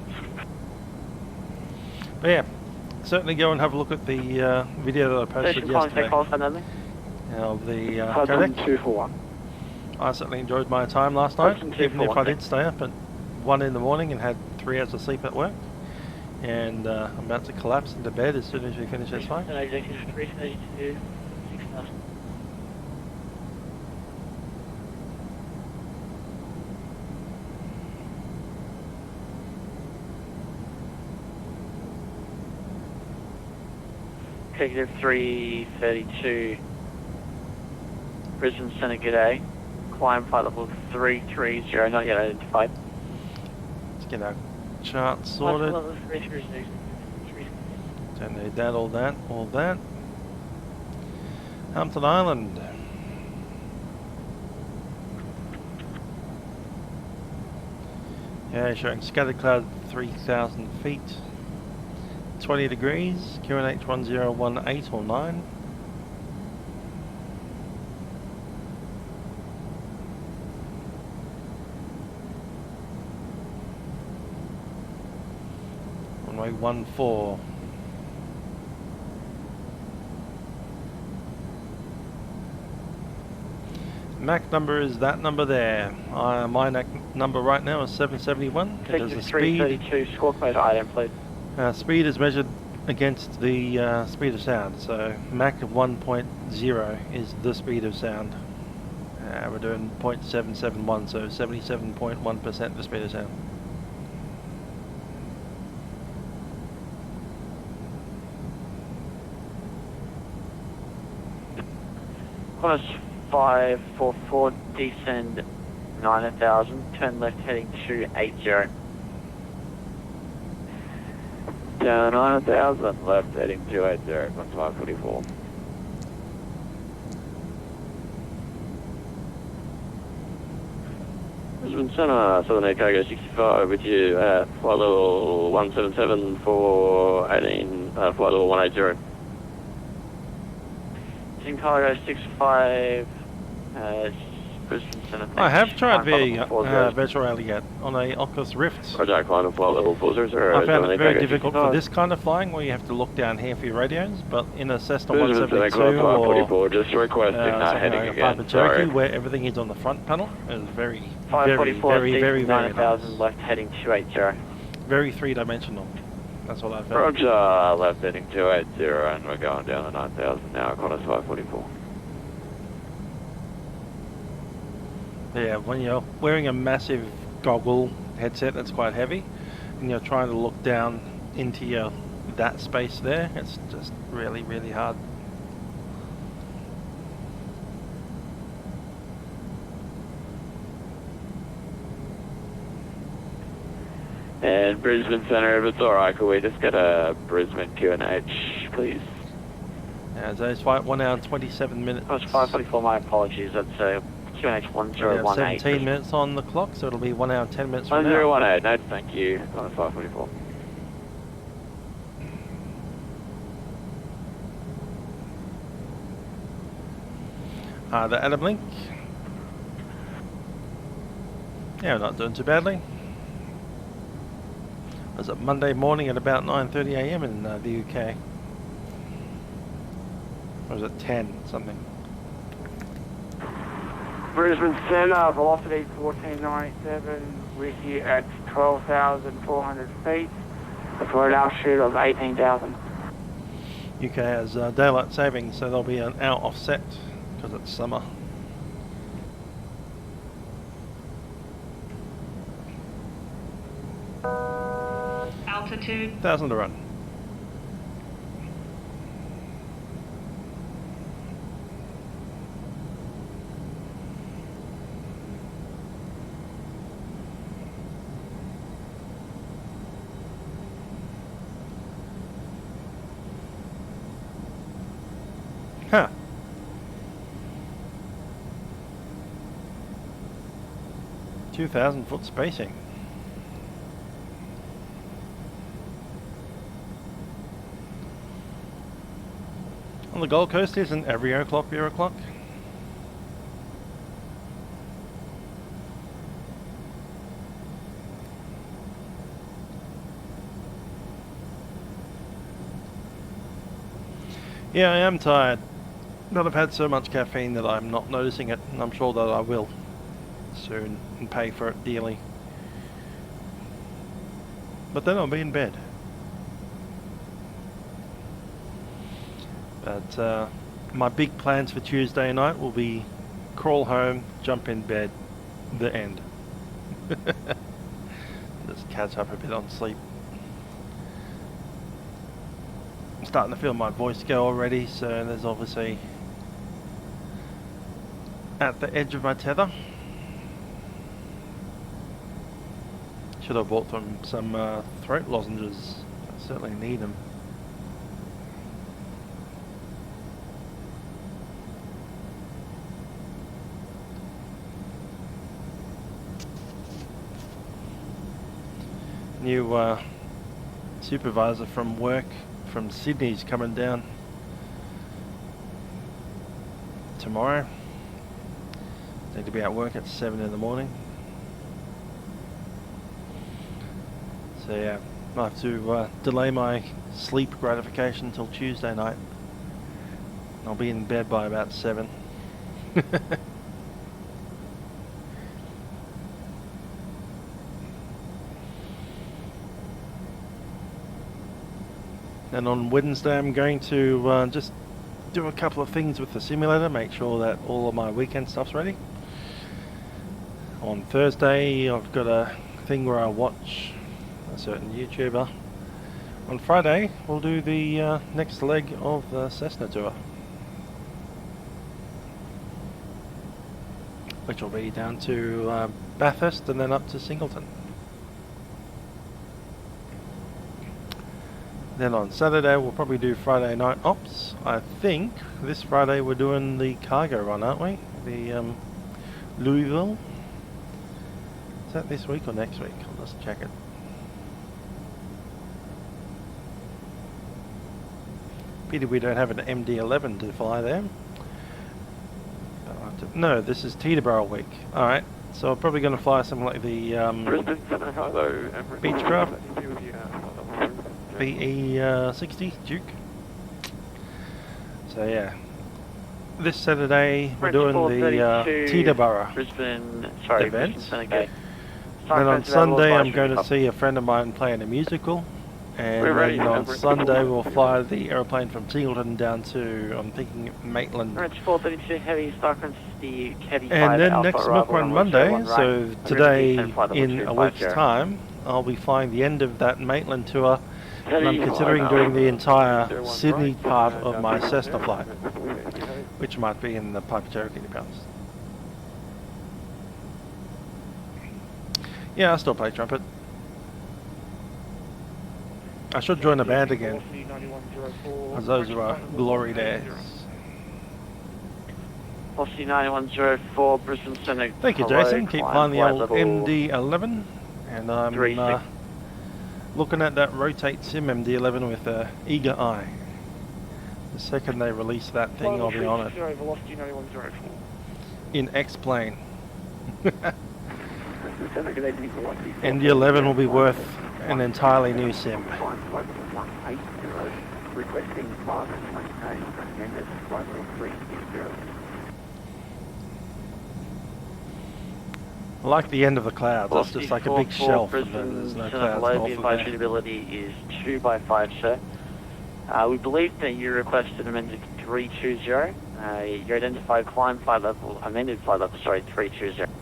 But yeah, certainly go and have a look at the video that I posted yesterday of the Hudson codec. 2 for 1. I certainly enjoyed my time last night, Hudson 2 even for if 1, I did stay up at 1 in the morning and had 3 hours of sleep at work. And I'm about to collapse into bed as soon as we finish this flight. Executive 332, 6000. Executive 332, Brisbane Centre, g'day. Climb flight level 330, not yet identified. Let's get our chart sorted. Level 330. Don't need that, all that. Hampton Island. Yeah, showing scattered cloud 3,000 feet. 20 degrees, QNH 1018 or 9. Runway 14. MAC number is that number there. My MAC number right now is 771. It is the speed. 332, score code item, please. Speed is measured against the speed of sound, so Mach of 1.0 is the speed of sound. We're doing 0.771, so 77.1% the speed of sound. Qantas 544, descend 9000, turn left heading 280. Down 9000, left heading 280, Qantas 544. Brisbane Centre, Southern Air Cargo 65 with you at flight level 177 for 18, flight level 180. Team Cargo 65, Brisbane Centre. I have tried the Virtual ARTCC on a Oculus Rift. Roger, climb and flight level 400. I found it very difficult for this kind of flying, where you have to look down here for your radios, but in a Cessna 172 or just requesting heading like a again. Piper Cherokee, where everything is on the front panel, it is very, 544, very 9000, nice. left heading 280. Very three-dimensional. That's what I found. Roger, left heading 280, and we're going down to 9000 now, Qantas 544. Yeah, when you're wearing a massive goggle headset that's quite heavy, and you're trying to look down into that space there, it's just really, really hard. And Brisbane Centre, if it's alright, could we just get a Brisbane QNH, please? Yeah, so it's flight 1 hour and 27 minutes. Qantas 544, my apologies, that's QNH1018. 17 minutes on the clock, so it'll be 1 hour and 10 minutes from now. 1018, no, thank you. 544. The Adam Link. Yeah, we're not doing too badly. It was a Monday morning at about 9:30 AM in the UK. Or was it 10 something? Brisbane Centre, velocity 1497, with you at 12,400 feet, for an altitude of 18,000. UK has daylight saving, so there'll be an hour offset because it's summer. Altitude. 1,000 to run. Huh. $2,000 spacing. On the Gold Coast, isn't every o'clock your o'clock? Yeah, I am tired, but I've had so much caffeine that I'm not noticing it, and I'm sure that I will soon and pay for it dearly. But then I'll be in bed. But my big plans for Tuesday night will be crawl home, jump in bed, the end. Just catch up a bit on sleep. I'm starting to feel my voice go already, so there's obviously at the edge of my tether. Should have bought them some throat lozenges. I certainly need them. New supervisor from work from Sydney's coming down tomorrow. Need to be at work at 7 in the morning. So yeah, I have to delay my sleep gratification until Tuesday night. I'll be in bed by about 7. And on Wednesday I'm going to just do a couple of things with the simulator, make sure that all of my weekend stuff's ready. On Thursday I've got a thing where I watch a certain YouTuber. On Friday we'll do the next leg of the Cessna tour, which will be down to Bathurst and then up to Singleton. Then on Saturday we'll probably do Friday night ops. I think this Friday we're doing the cargo run, aren't we? The Louisville. Is that this week or next week? I'll just check it. Pity we don't have an MD-11 to fly there. No, this is Teterboro week. Alright, so I'm probably going to fly something like the Beechcraft BE60 Duke. So yeah, this Saturday we're doing the Teterboro event. Then on Sunday I'm going to see a friend of mine playing a musical, and then on Sunday we'll fly the aeroplane from Singleton down to, I'm thinking, Maitland. Range 432 heavy, Starcraft the heavy 5 and then Alpha next Bravo smoke on Monday, so today in a week's time I'll be flying the end of that Maitland tour, and I'm considering doing the entire Sydney part of my Cessna flight, which might be in the Piper Cherokee to be honest. Yeah, I still play trumpet. I should join a band again, as those are glory days. Aussie 9104, Brisbane Centre. Thank you, Jason. Keep flying the old MD11, and I'm looking at that Rotate Sim MD11 with an eager eye. The second they release that thing, I'll be on it. Velocity 9104. In X-plane. MD11 will be worth an entirely new sim. I like the end of the clouds. That's just like a big shelf. And then there's no clouds north of there. Visibility is 2 by 5, sir. We believe that you requested amended 320. Your identified climb flight level, amended flight level, sorry, 320.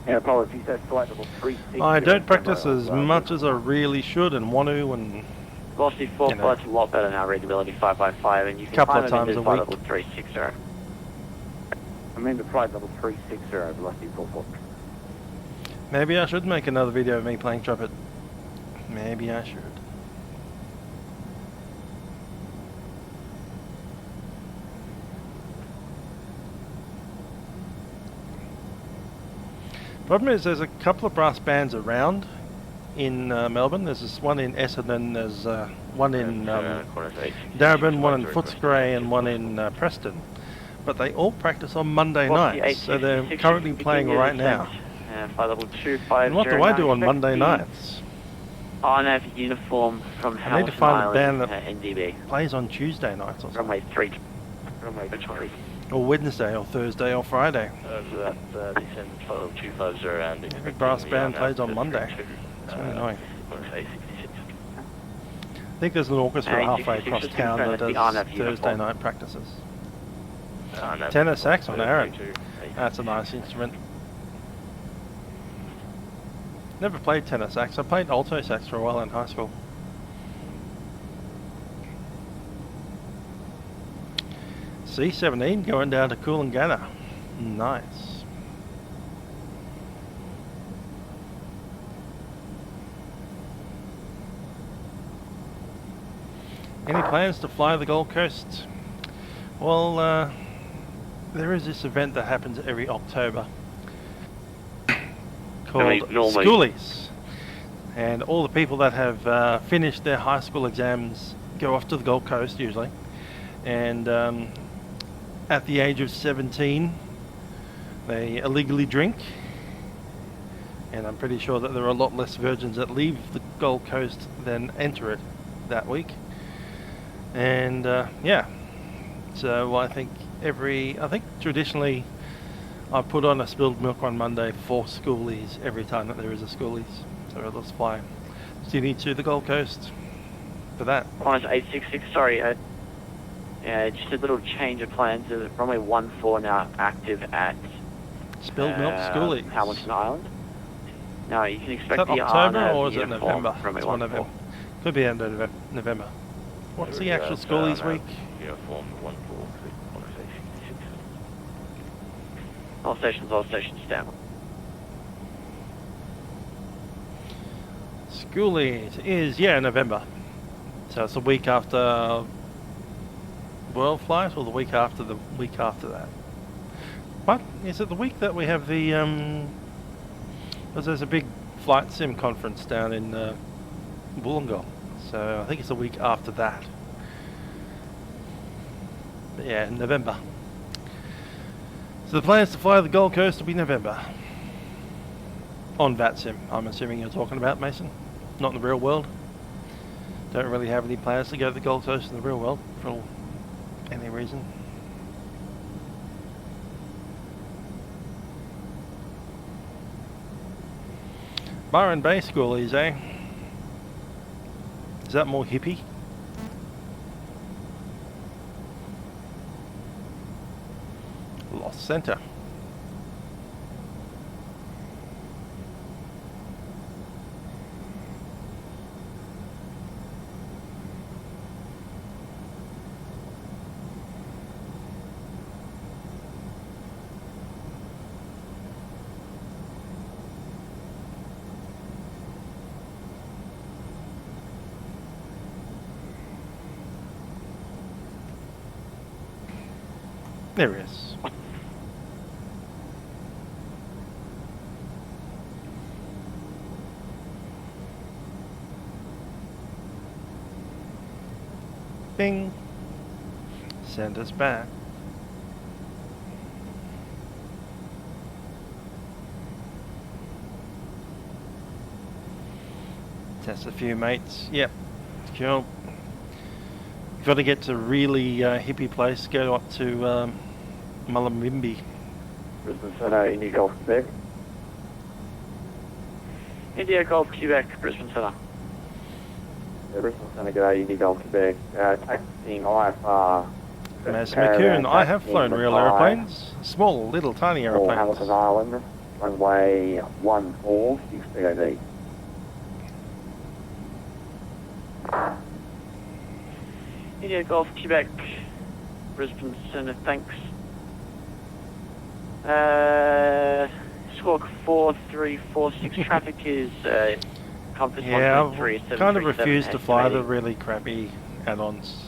Yeah, apologies, that's flight level 360. I don't practice as much as I really should and want to, and Velocity 4 flight's a lot better now, readability 5 by 5, and you can couple climb of times amended a flight week. level 360. Amended flight level 360, velocity 44. maybe I should make another video of me playing trumpet. Maybe I should. Problem is, there's a couple of brass bands around in Melbourne. There's this one in Essendon, there's one in Darabin, one in Footscray, and one in Preston. But they all practice on Monday nights, so they're currently playing right now. Flight level 250. And what do I do on Monday nights? RNAV uniform from I need to Hamilton find a band Island, that NDB. plays on Tuesday nights or something. Runway 3. Runway 3. Or Wednesday, or Thursday, or Friday. So that's descend flight level 250 and Every brass band plays on Monday. It's really annoying. I think there's an orchestra halfway across town that does Thursday night practices. Tenor sax on Aaron. That's a nice instrument. Never played tenor sax. I played alto sax for a while in high school. C17 going down to Coolangatta. Nice. Any plans to fly the Gold Coast? Well, there is this event that happens every October called Schoolies, and all the people that have finished their high school exams go off to the Gold Coast usually, and at the age of 17 they illegally drink, and I'm pretty sure that there are a lot less virgins that leave the Gold Coast than enter it that week. And yeah, so I think traditionally I put on a spilled milk on Monday for schoolies every time that there is a schoolies. So let's fly Sydney to the Gold Coast for that. Honest 866, sorry, just a little change of plans. Runway 14 now active at Spilled milk schoolies. Hamilton Island. No, you can expect is that the October or is it uniform November? runway It's one 14. November. Could be end of November. What's the actual schoolies week? Uniform 143, All stations down. Schoolies is, November. So it's the week after World Flight or the week after that? What? Is it the week that we have the, because there's a big flight sim conference down in Wollongong. So I think it's the week after that. But yeah, November. So the plans to fly the Gold Coast will be November. On Vatsim, I'm assuming you're talking about, Mason? Not in the real world? Don't really have any plans to go to the Gold Coast in the real world for any reason. Byron Bay schoolies, eh? Is that more hippie? Lost Center. There he is. Bing. Send us back. Test a few mates. Yep. Cool. You've got to get to really hippie place. Go up to Mullumbimby. Brisbane Centre, India Golf Quebec. India Golf Quebec, Brisbane Centre. Yeah, Brisbane Centre, g'day, India Golf Quebec. Taxiing IFR. Master McCune, I have flown real aeroplanes. Small, little, tiny aeroplanes. Hamilton Island, runway 14, 6 POV. India Golf Quebec, Brisbane Centre, thanks. Squawk 4346, traffic is compass Yeah, 123, I've kind of refused to fly the really crappy add-ons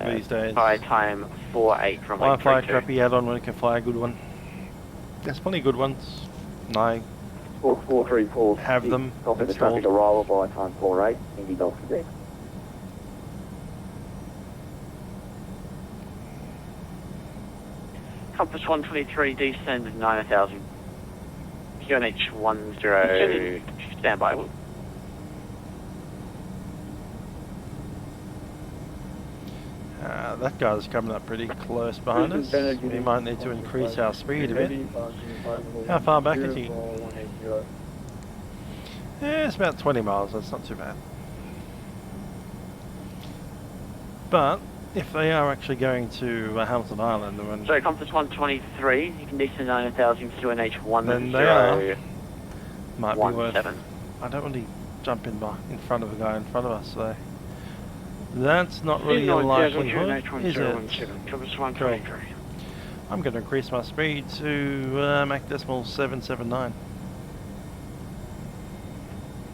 these days. By time 48 from Why fly a crappy add-on when you can fly a good one? There's plenty of good ones. No. Squawk 434. Have them Copy the installed. traffic arrival by time 48, India Golf Quebec. Compass 123, descend 9,000. QNH 10, standby. That guy's coming up pretty close behind us. We might need to increase our speed a bit. How far back is he? Yeah, it's about 20 miles, that's not too bad. But if they are actually going to Hamilton Island, then So Compass 123, you can descend 9,000 QNH 10. then they are. Might be worth. 17. I don't want to jump in front of a guy in front of us, so that's not really a likelihood, is it? Compass 123. I'm going to increase my speed to Mach decimal 779.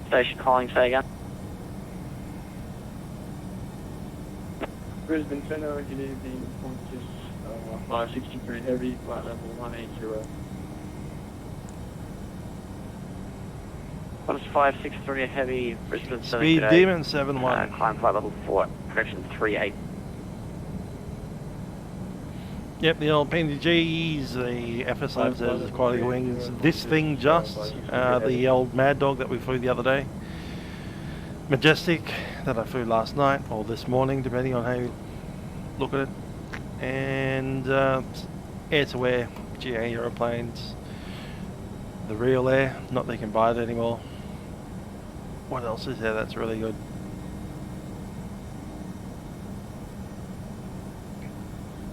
Station calling, say again. Brisbane Centre, good evening. Qantas 563 heavy, flight level 180. Qantas 563 heavy, Brisbane Centre. Speed today. Demon 71. Climb flight level 4, correction 38. Yep, the old PNGs, the FS5 says quality wings. This thing just, the old Mad Dog that we flew the other day. Majestic that I flew last night or this morning, depending on how you look at it. And air-to-air GA aeroplanes. The real air, not that you can buy it anymore. What else is there that's really good?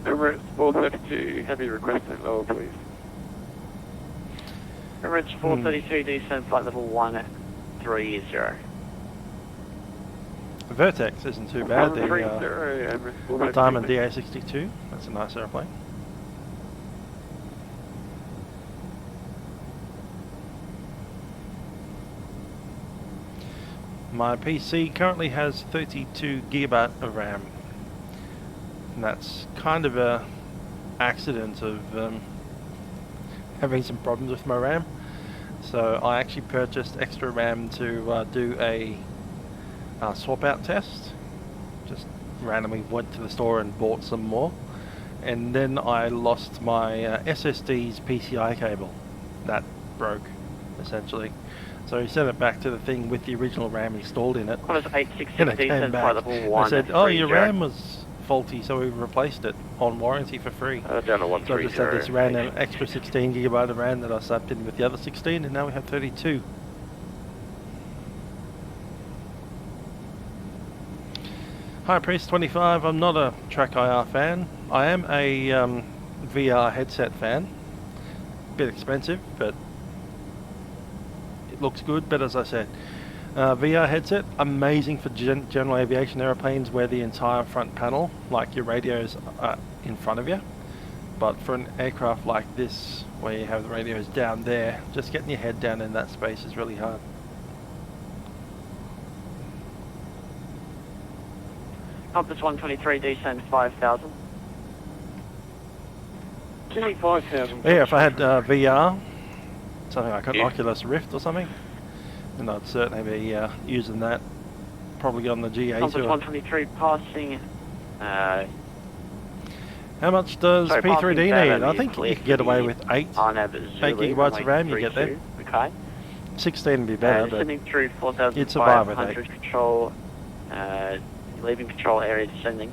Emirates 432, heavy requesting lower, please. Emirates 432, descend flight level 130. The Vertex isn't too bad. The Diamond DA62, that's a nice airplane. My PC currently has 32 gigabyte of RAM. And that's kind of a accident of having some problems with my RAM. So I actually purchased extra RAM to do a swap out test. Just randomly went to the store and bought some more. And then I lost my SSD's PCI cable. That broke, essentially. So he sent it back to the thing with the original RAM installed in it. And it came back. I said, oh, your RAM was faulty, so we replaced it on warranty for free. So I just had this random extra 16 gigabyte of RAM that I slapped in with the other 16, and now we have 32. Hi Priest 25, I'm not a Track IR fan. I am a VR headset fan. Bit expensive, but it looks good. But as I said, VR headset, amazing for general aviation airplanes where the entire front panel, like your radios, are in front of you. But for an aircraft like this, where you have the radios down there, just getting your head down in that space is really hard. Compass 123, descend 5,000. 25,000. Yeah, if I had VR, something like an Oculus Rift or something, then I'd certainly be using that, probably on the GA Compass tour. 123, passing How much does sorry, P3D parking need? permit I is think you clear could get for away the with 8 RNAV 8 Zulu, gigabytes of RAM, you get there. 32, okay. 16 would be better, but Descending through you'd survive with 4,500 control, leaving control area descending.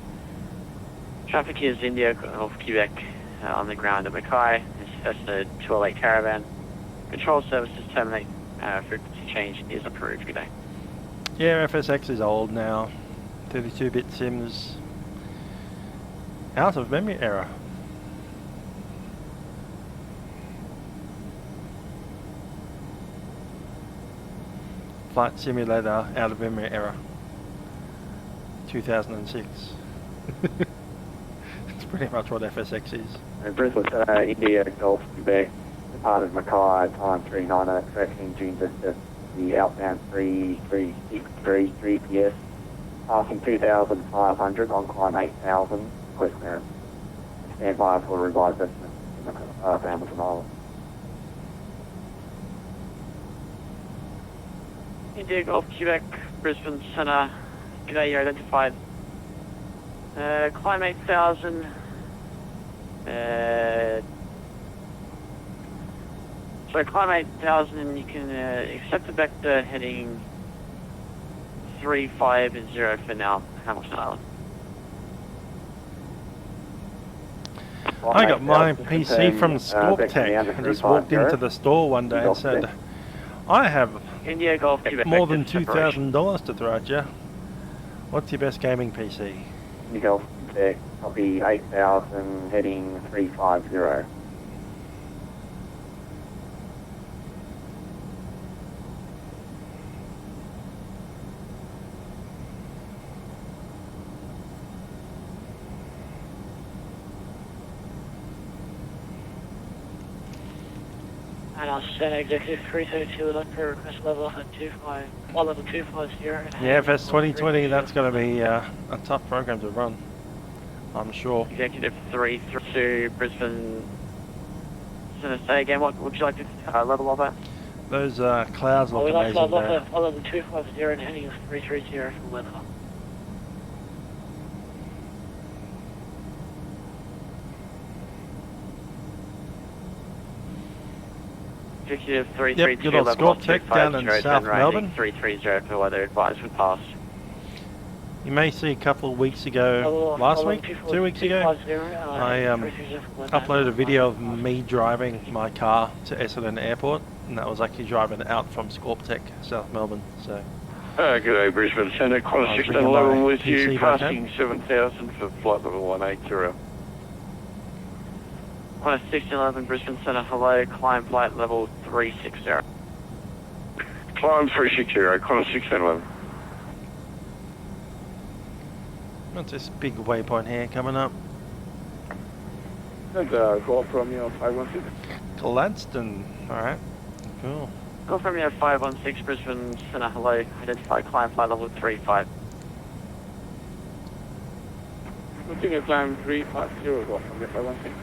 Traffic is India of Quebec on the ground at Mackay. That's the 208 Caravan. Control services terminate. Frequency change is approved. Good day. yeah, FSX is old now. 32-bit Sims. Out of memory error. Flight Simulator out of memory error. 2006. It's pretty much what FSX is. Brisbane, India, Gulf, Quebec, departed Mackay, time 390, tracking June Vista, the outbound 3363 PS, passing 2,500 on climb 8,000, request clearance. Stand by for revised estimate of Hamilton Island. India Golf Quebec, Brisbane Centre. G'day, you're identified. Climb 8,000. So climb 8,000 and you can accept the vector heading 350 for now, Hamilton Island. I got my PC from Scorptech. I just walked into the store one day and said, I have India Golf Quebec. more than $2,000 to throw at you. What's your best gaming PC? India Gulf, Quebec, copy 8,000, heading 350. And I'll send executive 332 would like to request level 25, well, level 250. Yeah, if it's 2020, that's going to be a tough program to run, I'm sure. Executive 332 Brisbane. So say again, what would you like to level of that? Those clouds look We'd like to amazing level there. up level 250 and heading is 330 for weather. Executive 332 good old level Scorptech down in South Melbourne. 330 for weather advisement pass. You may see a couple of weeks ago, last week, 2 weeks ago, I uploaded a video of me driving my car to Essendon Airport, and that was actually driving out from Scorptech, South Melbourne. So. G'day Brisbane Centre, Qantas 1611 with you, passing 7,000 for flight level 180. Qantas 1611 Brisbane Centre, hello, climb flight level 360. Climb 360, Qantas 1611. What's this big waypoint here coming up? And call from your 516. Gladstone, alright, cool. Call from your 516 Brisbane Centre, hello, identify climb flight level 35. Looking at climb 350, call from your 516.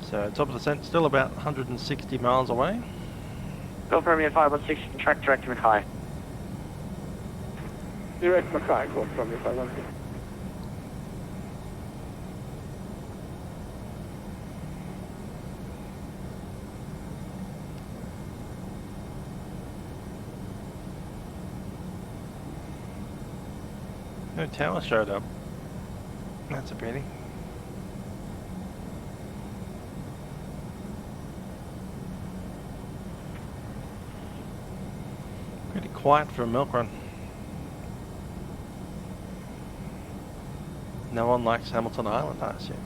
So top of the descent, still about 160 miles away. Call from your 516, track direct to Mackay. Direct Mackay, call from your 516. No tower showed up. That's a pity. Pretty quiet for a milk run. No one likes Hamilton Island, I assume.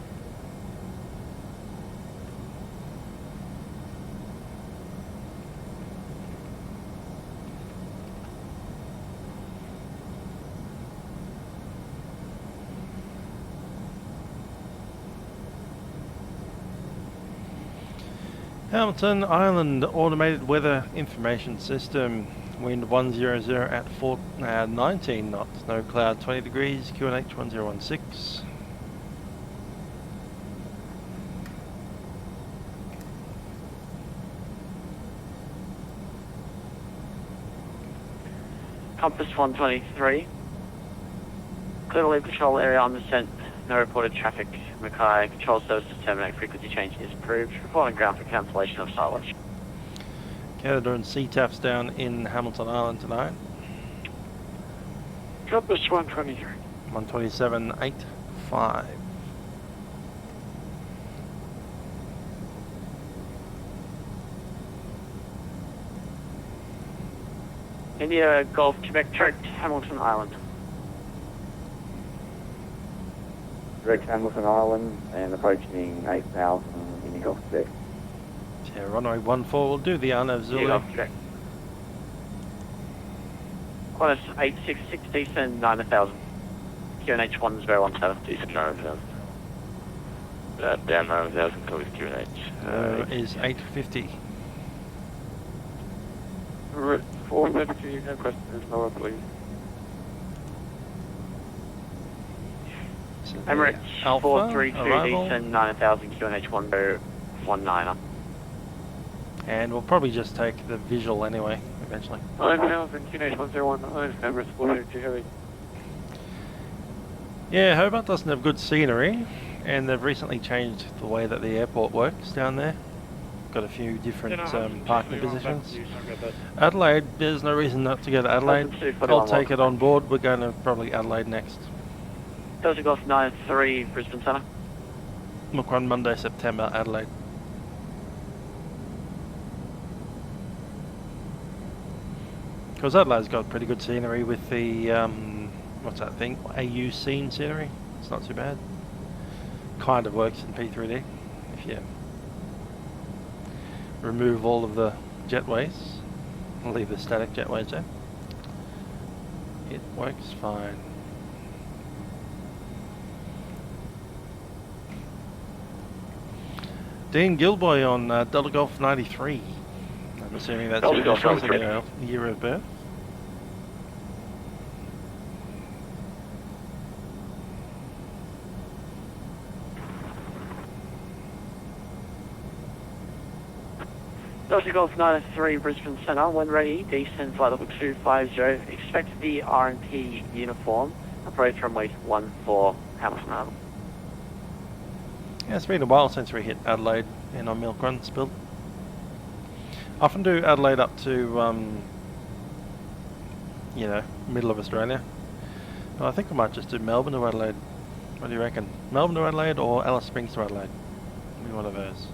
Hamilton Island Automated Weather Information System. Wind 100 at 19 knots. No cloud 20 degrees. QNH 1016. Compass 123. Clear to leave control area on descent. No reported traffic. Mackay control services terminate. Frequency change is approved. Reporting ground for cancellation of silage. Canada and CTAFs down in Hamilton Island tonight. Compass 123. 127.85. India Golf Quebec direct Hamilton Island. Direct Hamilton Island and approaching 8,000 in the Gulf Quebec. Yeah, runway 14 will do the Arnav Zulu. Golf Quebec. Qantas 866 descend 9,000. QNH 1017. Decent 9,000. Down 9,000 to QNH. Is 850. Right, 432, no questions, lower please. So the Emirates Alpha 432 arrival. descend 9,000 QNH 1019er. And we'll probably just take the visual anyway, eventually. 9,000, QNH 1019, Emirates 432 heavy. Yeah, Hobart doesn't have good scenery, and they've recently changed the way that the airport works down there. Got a few different parking positions. Adelaide, there's no reason not to go to Adelaide. I'll take it on board. We're going to probably Adelaide next. Delta Golf 93 Brisbane Centre. Look, on Monday, September, Adelaide. Because Adelaide's got pretty good scenery with the, what's that thing? AU scene scenery. It's not too bad. Kind of works in P3D if you remove all of the jetways and leave the static jetways there. It works fine. Dean Gilboy on Delta Golf 93. I'm assuming that's Delta Golf 93. the year of birth. Delta Golf 93 Brisbane Centre. When ready, descend flight level 250. Expect the RMP uniform. Approach runway 14 Hamilton Island. Yeah, it's been a while since we hit Adelaide in our milk run spill. Often do Adelaide up to, you know, middle of Australia. But I think I might just do Melbourne to Adelaide. What do you reckon? Melbourne to Adelaide or Alice Springs to Adelaide? Maybe one of those.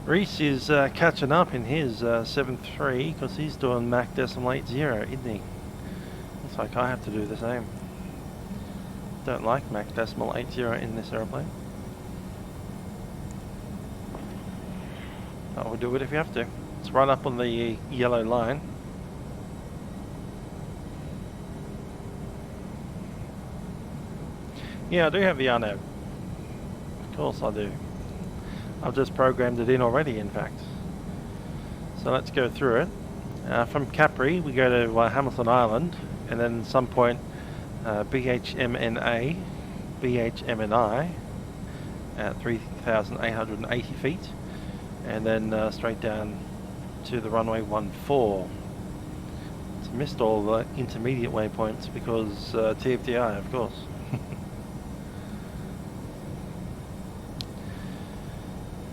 Reese is catching up in his 7.3 because he's doing Mach decimal 80, isn't he? Looks like I have to do the same. Don't like Mach decimal 80 in this aeroplane. Oh, we'll do it if you have to. It's right up on the yellow line. Yeah, I do have the RNAV. Of course I do. I've just programmed it in already, in fact. So let's go through it. From Capri, we go to Hamilton Island, and then at some point BHMNA, BHMNI at 3,880 feet, and then straight down to the runway 14. So missed all the intermediate waypoints because TFDi, of course.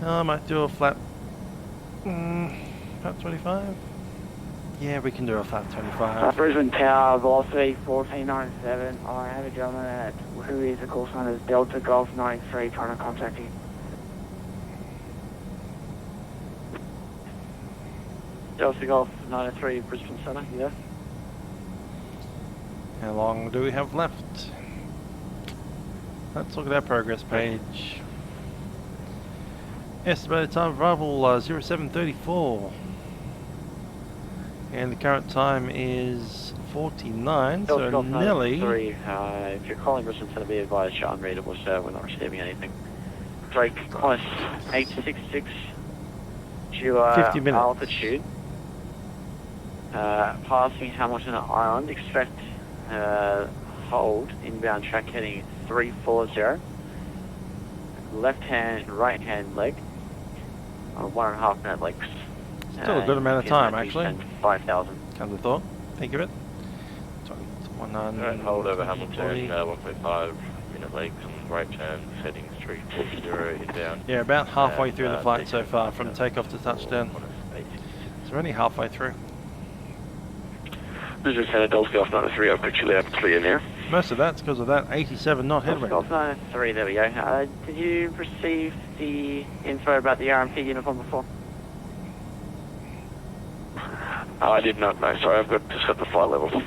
I might do a flat 25. Yeah, we can do a flat 25. Brisbane Tower, velocity 1497. I have a gentleman at who is the call sign is Delta Golf 93 trying to contact you. Delta Golf 93 Brisbane Centre, yeah. How long do we have left? Let's look at our progress page. Estimated time of arrival 0734. And the current time is 49, Delta so Golf nearly. 93, if you're calling Brisbane Centre, be advised you're unreadable, sir. We're not receiving anything. Drake, Qantas 866, due 50 minutes. altitude. Passing Hamilton Island, expect hold, inbound track heading 340. Left hand, right hand leg. 1.5 minute legs. Still a good amount of time, actually. 5,000. Come to thought. Think of it. Alright, hold over Hamilton, 1.5 minute legs and right turn, heading 340 inbound. Yeah, about halfway through the flight so far, from takeoff to touchdown. So we're only halfway through. This is Lieutenant Golf Golf 93, I'll picture the up clear now. Most of that's because of that 87 knot headwind. Golf 93, there we go. Did you receive the info about the RMP uniform before? I did not know, sorry, I've just got the flight levels.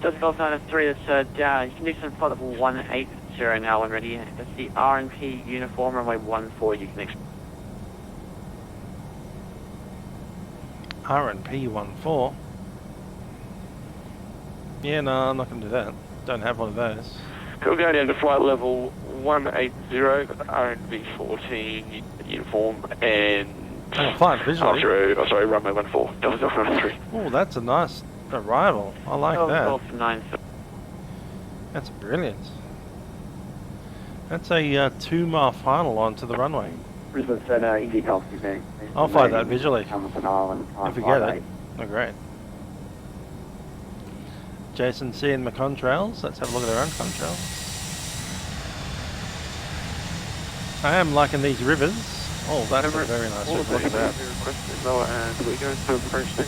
Delta Golf 93, that's down. You can do some flight level 180 now when ready. That's the RMP uniform, runway 14, you can expect. R&P 14. Yeah, no, I'm not going to do that. Don't have one of those. Cool, going down to flight level 180, RNV 14 uniform, and... Oh, fine, visually. Sorry, runway 14, Delta Golf 93. Oh, that's a nice arrival. I like that. Golf 93. That's brilliant. That's a 2-mile final onto the runway. Brisbane Center, Indy Golf, I'll fly that visually. Hamilton Island, If we get it. Oh, great. Jason seeing the contrails. Let's have a look at our own contrails. I am liking these rivers. Oh, that's a very nice river. Look at that. And we go to approaching.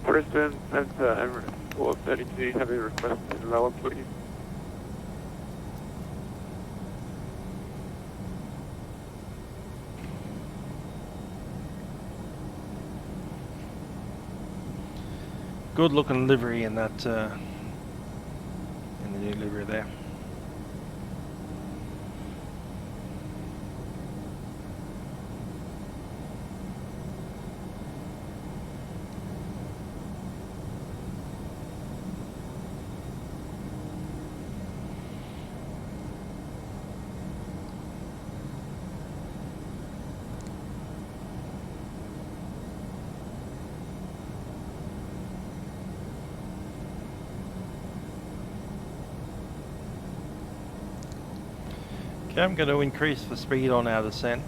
Brisbane, that's Emirates 432, have a request in lower, please. Good looking livery in that, in the new livery there. Okay, I'm going to increase the speed on our descent.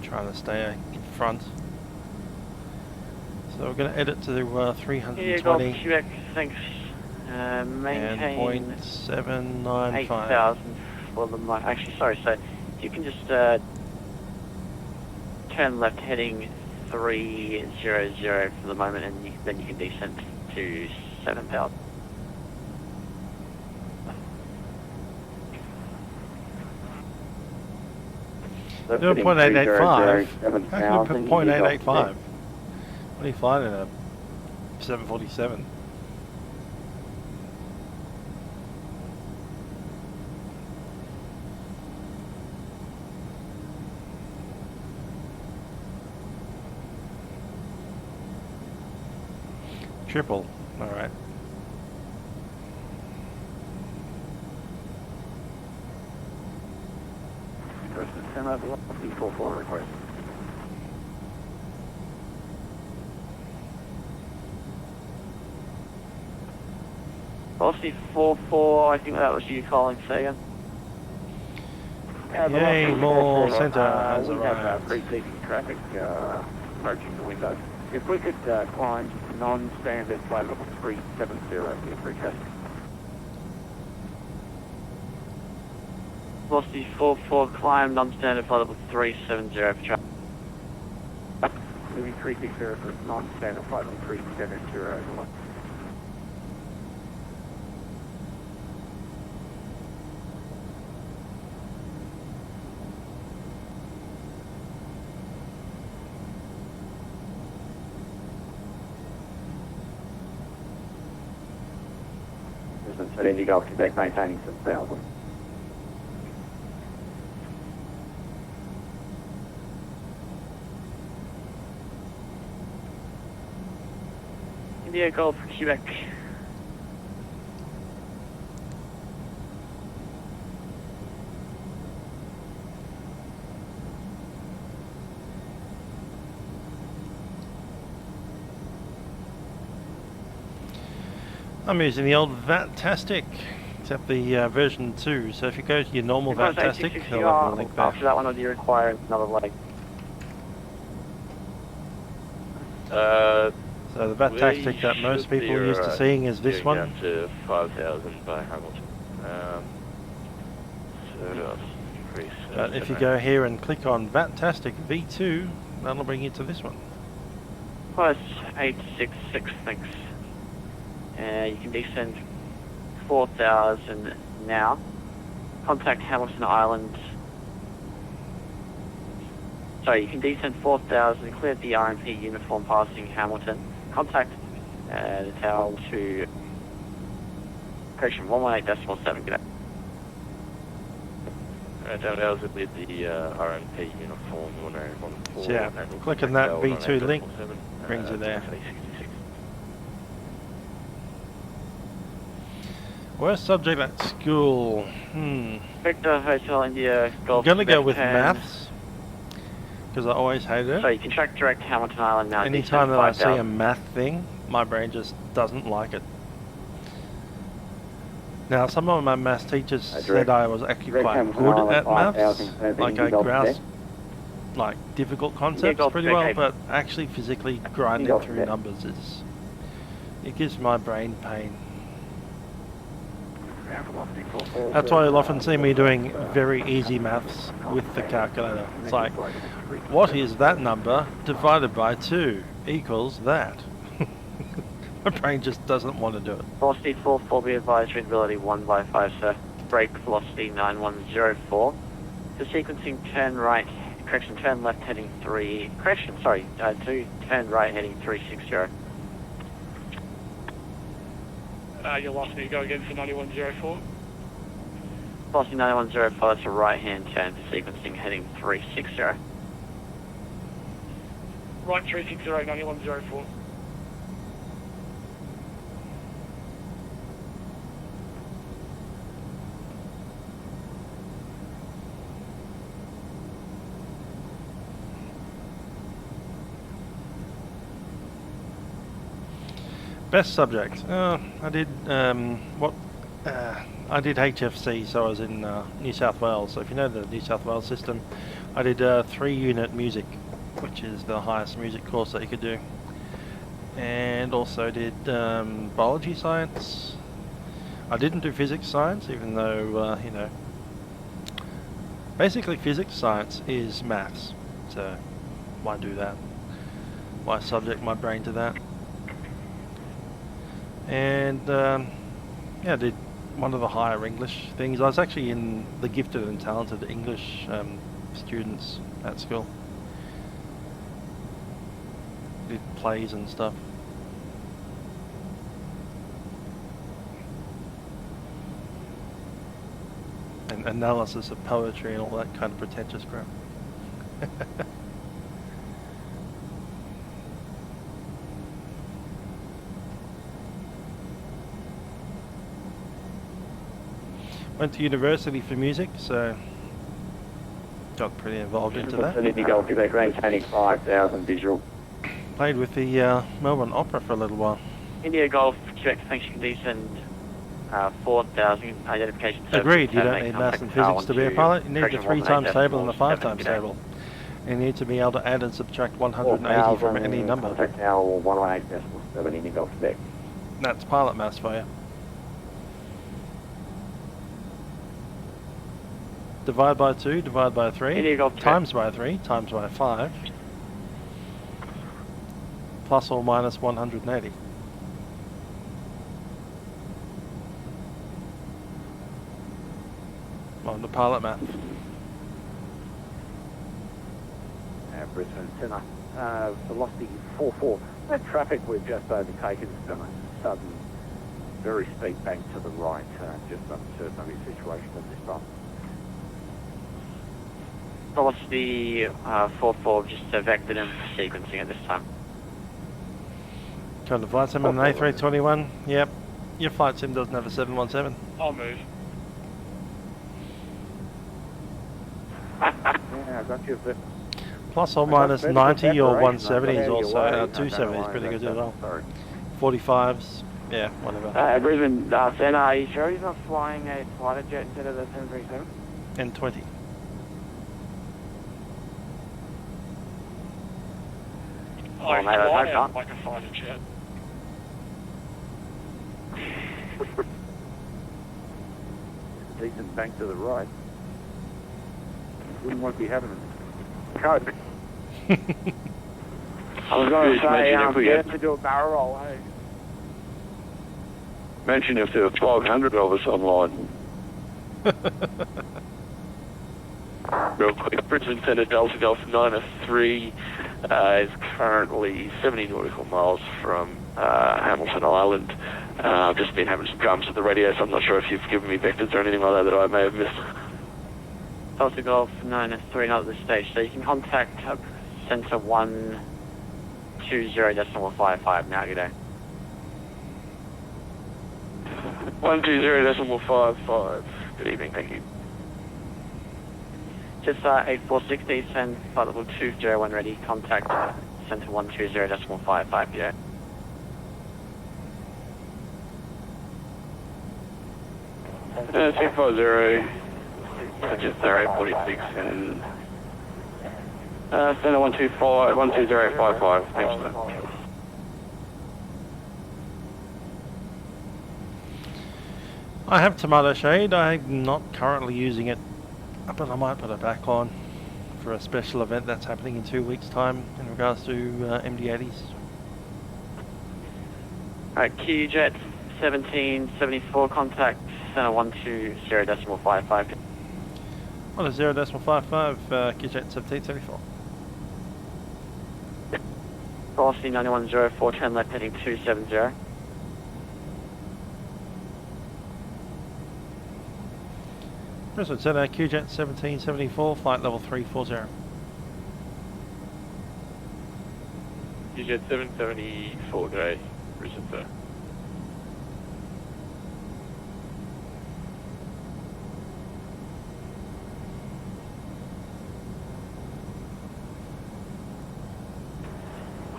Trying to stay in front. So we're going to edit to 320. Quebec, thanks. Maintain and 0.795. 8,000 for the mic. Actually, sorry, so you can just turn left heading 300 for the moment, and then you can descend to 7,000. Do a 0.885. How can you put 0.885? What are you flying in a 747? Triple, alright. Send out the 44 request. Aussie 44, I think that was you calling, say again. Yay, more centre has we have arrived. pre-seating traffic approaching the window. If we could climb non-standard flight level 370, if we could. Velocity 44, climb non-standard flight level 370 for traffic. Moving 360 for non-standard flight level 370. At Indy Golf, Quebec, maintaining 7,000. India Golf Quebec. I'm using the old Vattastic, except the version 2. So if you go to your normal Vattastic, they'll have the link there. After that one, or do you require another leg? So the Vattastic that most people are used to seeing is this one. Down to 5,000 by Hamilton. But if you go here and click on Vattastic V2, that'll bring you to this one. Plus 866, thanks. You can descend 4,000 now. Contact Hamilton Island. Sorry, you can descend 4,000, clear the RMP uniform passing Hamilton. Contact the tower to correction 118.7. Good. Down hours with the RMP uniform 1014. So yeah, clicking that V2 link brings you there. Worst subject at school. Victor Hotel India Golf. I'm gonna go with maths because I always hated it. So you can track direct Hamilton Island now. Anytime that I see a math thing, my brain just doesn't like it. Now, some of my maths teachers said I was actually quite good at maths, like I grasped like difficult concepts pretty well, but actually physically grinding through numbers it gives my brain pain. That's why you'll often see me doing very easy maths with the calculator. It's like, what is that number divided by 2 equals that? My brain just doesn't want to do it. Velocity 44, be advised, visibility 1 by 5, sir. Brake velocity 9104. The sequencing turn right, correction, turn left heading 3, correction, sorry, 2, turn right heading 360. You lost me, go again for 9104. Velocity 9104, that's a right-hand turn, sequencing heading 360. Right 360, 9104. Best subject. I did I did HFC, so I was in New South Wales. So if you know the New South Wales system, I did 3-unit music, which is the highest music course that you could do, and also did biology science. I didn't do physics science, even though you know, basically physics science is maths. So why do that? Why subject my brain to that? And yeah, I did one of the higher English things. I was actually in the gifted and talented English students at school. Did plays and stuff. And analysis of poetry and all that kind of pretentious crap. Went to university for music, so got pretty involved into that. India Golf Quebec, maintaining 5,000 visual. Played with the Melbourne Opera for a little while. India Golf Quebec, thanks, you can descend 4,000 identification. Agreed, you don't need maths and physics to be a pilot. You need the 3 times table and the 5 times table. You need to be able to add and subtract 180 from any number. Contact now 118.7 India Golf Quebec. That's pilot maths for you. Divide by 2, divide by 3, times by 3, times by 5, plus or minus 180. On the pilot math. Brisbane Centre, velocity 44. That traffic we've just overtaken has done a sudden, very steep bank to the right, just uncertain of his situation at this time. Velocity 44, just vectored and sequencing at this time. Kind of Vatsim and an A321. Yep. Your flight sim doesn't have a 717. I'll move. Yeah, I got you a bit. Plus or I got minus better 90 or preparation. 170 I is got out of also, your way. I don't know 270 is why pretty I good got as well. Sorry. 45s, yeah, whatever. Brisbane, Sen, are you sure he's not flying a fighter jet instead of the 737? And 20. I mate, I fly hope out not. like a fighter jet. Decent bank to the right. Wouldn't want to be having a coke. I was going to say, imagine if we get had- him to do a barrel roll, hey? Imagine if there were 1,200 of us online. Real quick, Brisbane Centre Delta Golf 903 is currently 70 nautical miles from Hamilton Island. I've just been having some drums at the radio, so I'm not sure if you've given me vectors or anything like that I may have missed. Delta Golf 903, not at this stage, so you can contact Centre 120.55 now, good day. 120.55. Good evening, thank you. Just 8460, send flight level 201 ready, contact Centre 120.55, yeah. Uh, 250, just 0846 and Centre 120.55. Thanks for that. I have tomato shade. I'm not currently using it, but I might put it back on for a special event that's happening in 2 weeks' time in regards to MD-80s. Alright, QJet 1774, contact Centre 120.55. 0.55, QJet 1774. Aussie 910, left heading 270. Brisbane Centre, QJet 1774, flight level 340. QJet 774 today, Brisbane Centre.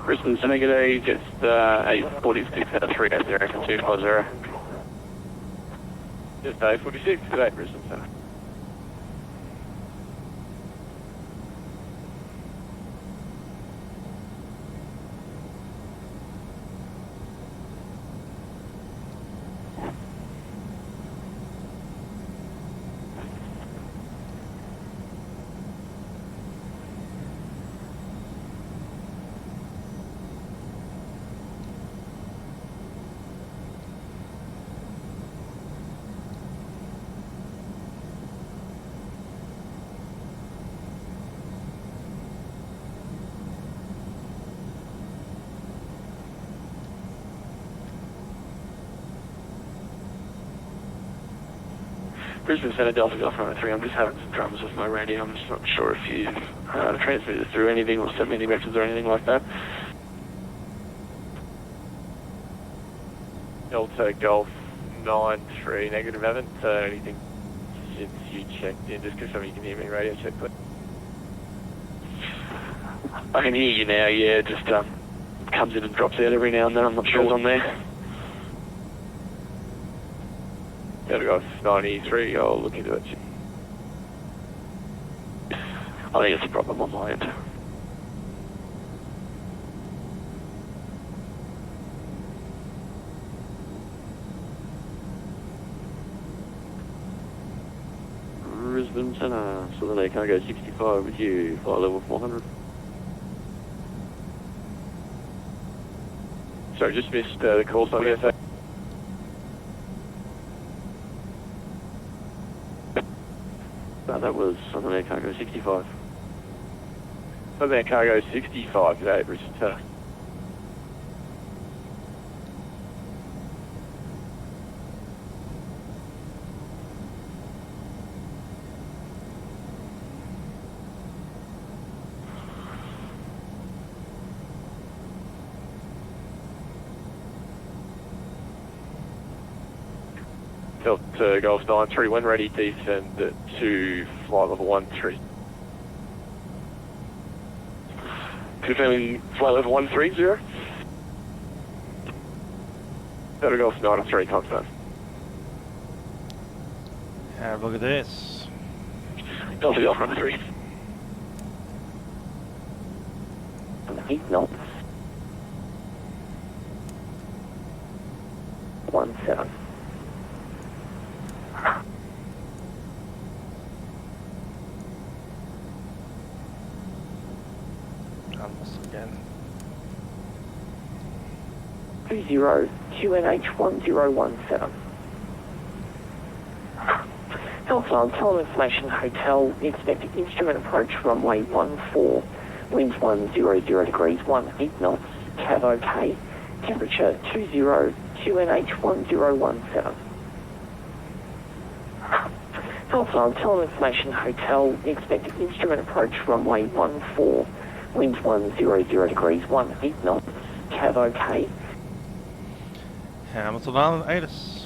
Brisbane Centre, good day, just 846 out of 380 from 250. Just 846 today, Brisbane Centre. Brisbane Centre, Delta Golf 903. I'm just having some drums with my radio. I'm just not sure if you've transmitted through anything or sent me any vectors or anything like that. Delta Golf 93, negative, haven't anything since you checked in. Just confirm you can hear me, radio check, please. I can hear you now, yeah, it just comes in and drops out every now and then. I'm not sure it's on there. Delta Golf 93, I'll look into it. I think it's a problem on my end. Brisbane Centre, Southern Air Cargo 65 with you, flight level 400. Sorry, just missed the call sign again. That was Southern Air Cargo 65. Southern Air Cargo 65 today, Brisbane Centre. Delta Golf 93, when ready, descend to flight level 13. Confirming flight level 130. Delta Golf 93, confirm. Have a look at this. Delta Golf 93. 8 knots. 17. Almost again. 20 QNH 1017. Alpha, tell information hotel, expected instrument approach runway 14, winds 100 degrees, 18 knots, cab OK, temperature 20, QNH 1017. Alpha, tell information hotel, expected instrument approach runway 14, winds 100 degrees, 18 knots, cab OK. Hamilton Island, ATIS.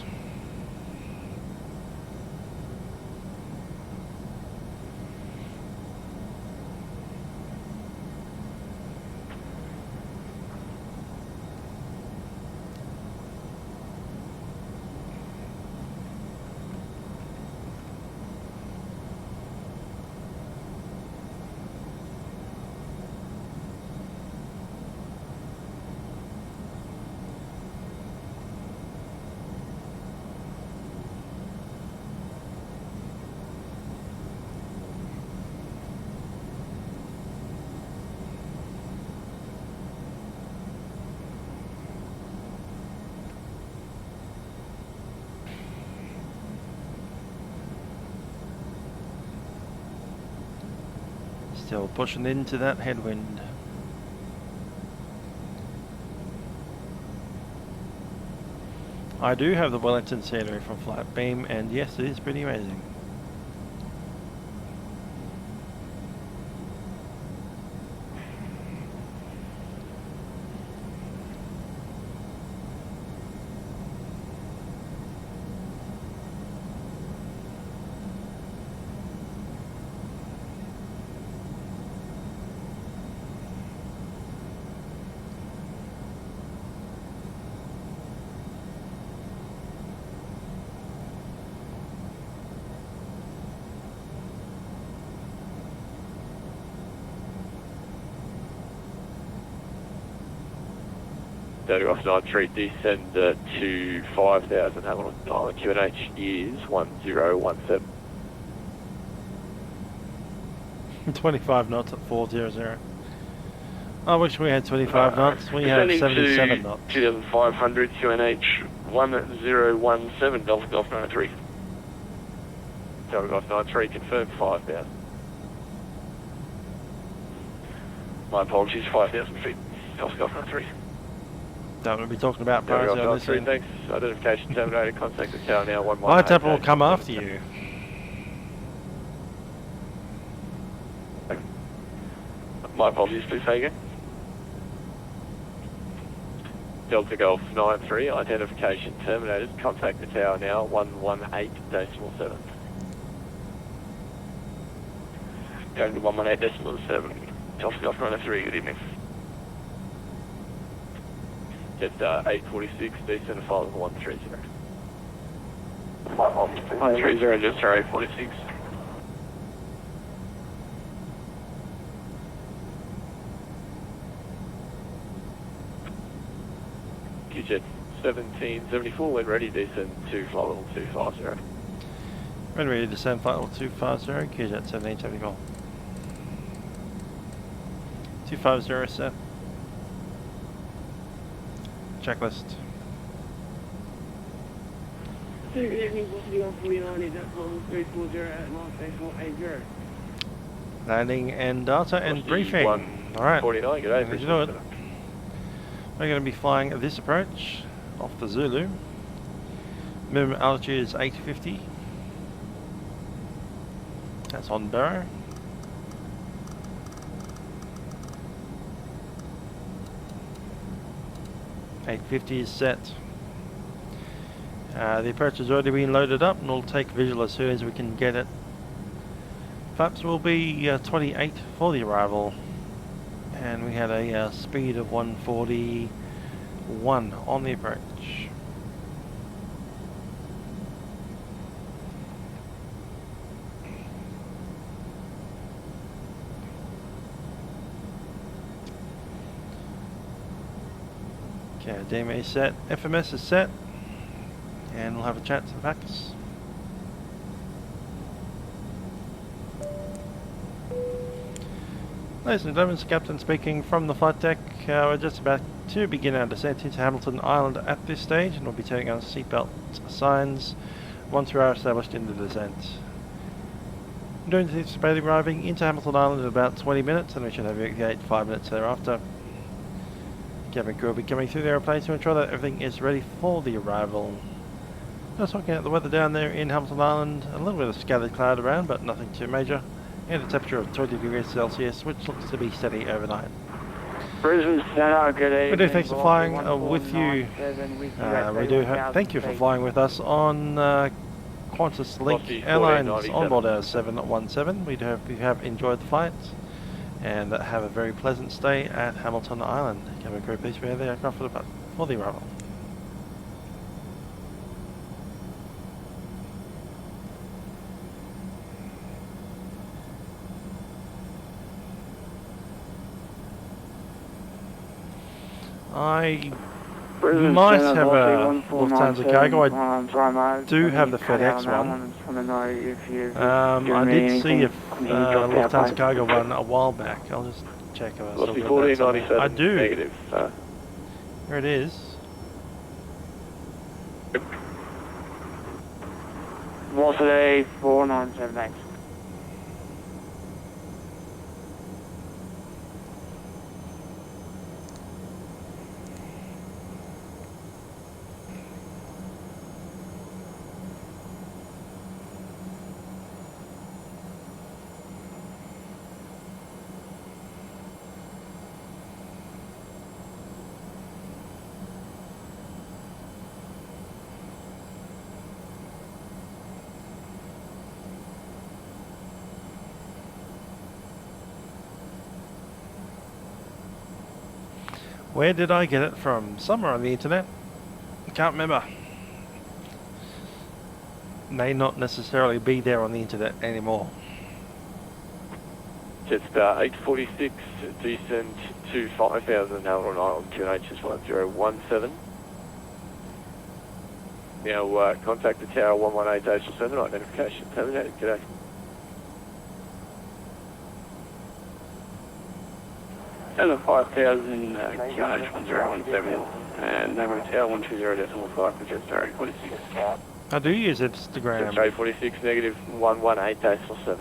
Still pushing into that headwind. I do have the Wellington scenery from Flight Beam, and yes, it is pretty amazing. Delta Golf 93, descend to 5,000, Hamilton Island, QNH is 1017. 25 knots at 400. I wish we had 25 knots. We have 77 knots. 2,500, QNH 1017, Delta Golf 93. Delta Golf 93, confirmed 5,000. My apologies, 5,000 feet, Delta Golf 93. Don't want to be talking about Delta priority Golf on this 93, end. thanks. Identification terminated, contact the tower now, 118. My tapper will come after you. My apologies, please say again. Delta Golf 93, identification terminated, contact the tower now, 118.7. Going to 118.7, Delta Golf 93, good evening. Jet 846, descend to flight level 130. 30, just 846. Jet 1774, when ready, descend to flight level 250. When ready to descend flight level 250, QJet 1774. 250, sir. Checklist. Good evening, Aussie 149 is at 340 at Mark 8480. Landing and data and Aussie briefing. 149, good day. Let's do it. We're going to be flying this approach off the Zulu. Minimum altitude is 850. That's on Barrow. $850 is set. The approach has already been loaded up and we'll take visual as soon as we can get it. Flaps will be 28 for the arrival, and we had a speed of 141 on the approach. Okay, DMA is set, FMS is set, and we'll have a chat to the packers. Ladies and gentlemen, it's the Captain speaking from the flight deck. We're just about to begin our descent into Hamilton Island at this stage, and we'll be turning on seatbelt signs once we are established in the descent. We don't anticipate arriving into Hamilton Island in about 20 minutes, and we should have evacuate 5 minutes thereafter. Cabin crew will be coming through the aeroplane to ensure that everything is ready for the arrival. Just looking at the weather down there in Hamilton Island, a little bit of scattered cloud around, but nothing too major, and a temperature of 20 degrees Celsius, which looks to be steady overnight. Brisbane Center, good evening. We do thanks for flying with you. Thank you for flying with us on Qantaslink Airlines on board our 717. We hope you have enjoyed the flight and have a very pleasant stay at Hamilton Island. Cabin crew, please prepare the aircraft for the arrival. I might have a Lufthansa cargo. I do have the FedEx one. I did see a Lufthansa cargo one a while back. I'll just check if I still got that somewhere. I do. Negative. Here it is. Velocity 497X. Where did I get it from? Somewhere on the internet. I can't remember. May not necessarily be there on the internet anymore. Jetstar 846, descent to 5000 Hamilton Island, QNH 1017. Now contact the tower 118-7, identification terminated, g'day. And the 5000 QNH 1017 and number hotel 120.5 for Jetstar 846. I do use Instagram. Jetstar 846, negative 118-7.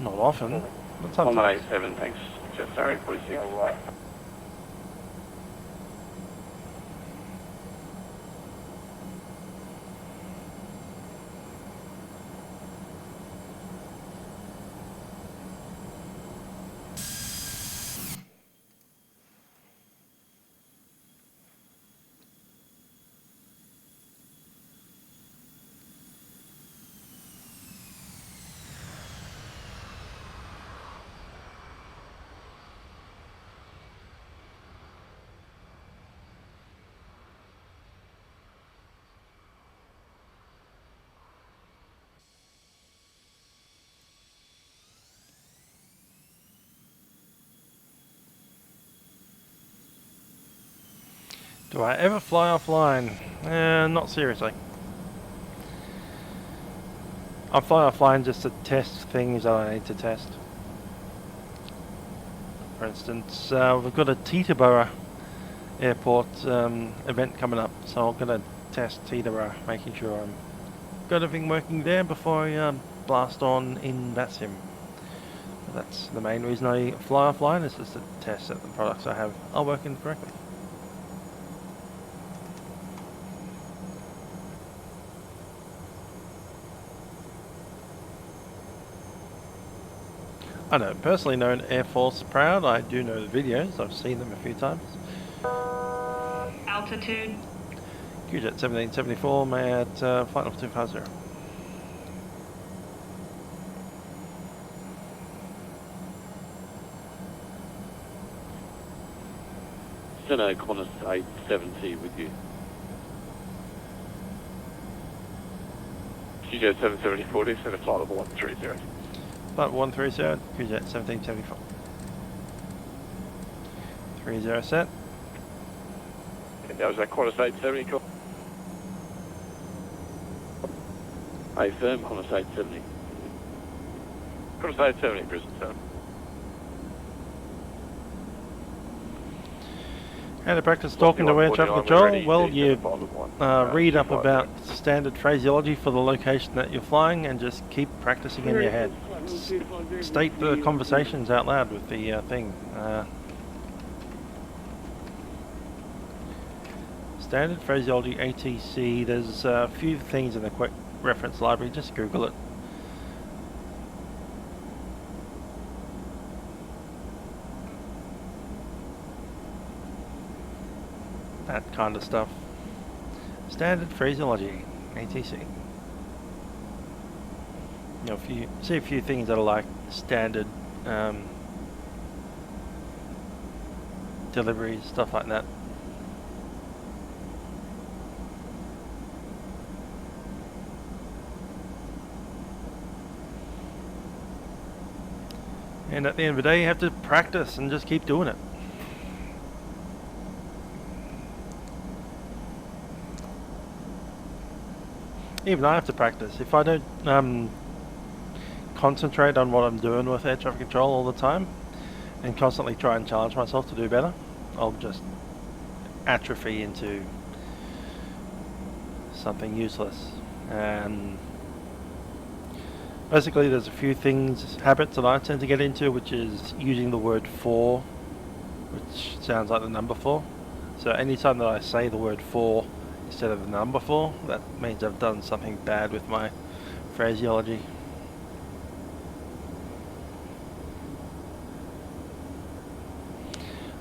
Not often, but sometimes. 187, thanks. Jetstar 846. Do I ever fly offline? Not seriously. I fly offline just to test things that I need to test. For instance, we've got a Teterboro Airport event coming up, so I'm going to test Teterboro, making sure I've got everything working there before I blast on in Vatsim. That's the main reason I fly offline, is just to test that the products I have are working correctly. I don't personally know an Air Force Proud. I do know the videos. I've seen them a few times. Altitude. QJet 1774, may at flight level 250. Center Qantas 870 with you. QJet 774, center flight level 130. Flight 130, QJet 1774. 30 set. And that was that Qantas 870 call. A firm, Qantas 870. Qantas 870, Brisbane, sir. How to practice talking to air traffic control? Well, you read up about standard phraseology for the location that you're flying and just keep practicing in your head. State the conversations out loud with the thing. Standard phraseology ATC, there's a few things in the quick reference library, just Google it. That kind of stuff. Standard phraseology, ATC. You know, if you see a few things that are like standard deliveries, stuff like that. And at the end of the day, you have to practice and just keep doing it. Even I have to practice. If I don't concentrate on what I'm doing with air traffic control all the time and constantly try and challenge myself to do better, I'll just atrophy into something useless. And basically there's a few habits that I tend to get into, which is using the word for, which sounds like the number 4. So anytime that I say the word for instead of the number 4, that means I've done something bad with my phraseology.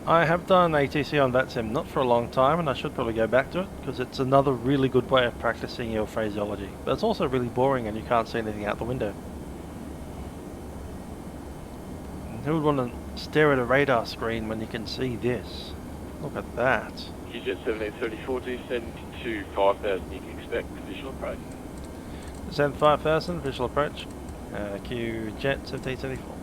I have done ATC on Vatsim, not for a long time, and I should probably go back to it, because it's another really good way of practicing your phraseology. But it's also really boring and you can't see anything out the window. And who would want to stare at a radar screen when you can see this? Look at that. QJet 1734, descend to 5,000, you can expect visual approach. Descend 5,000, visual approach. QJet 1774.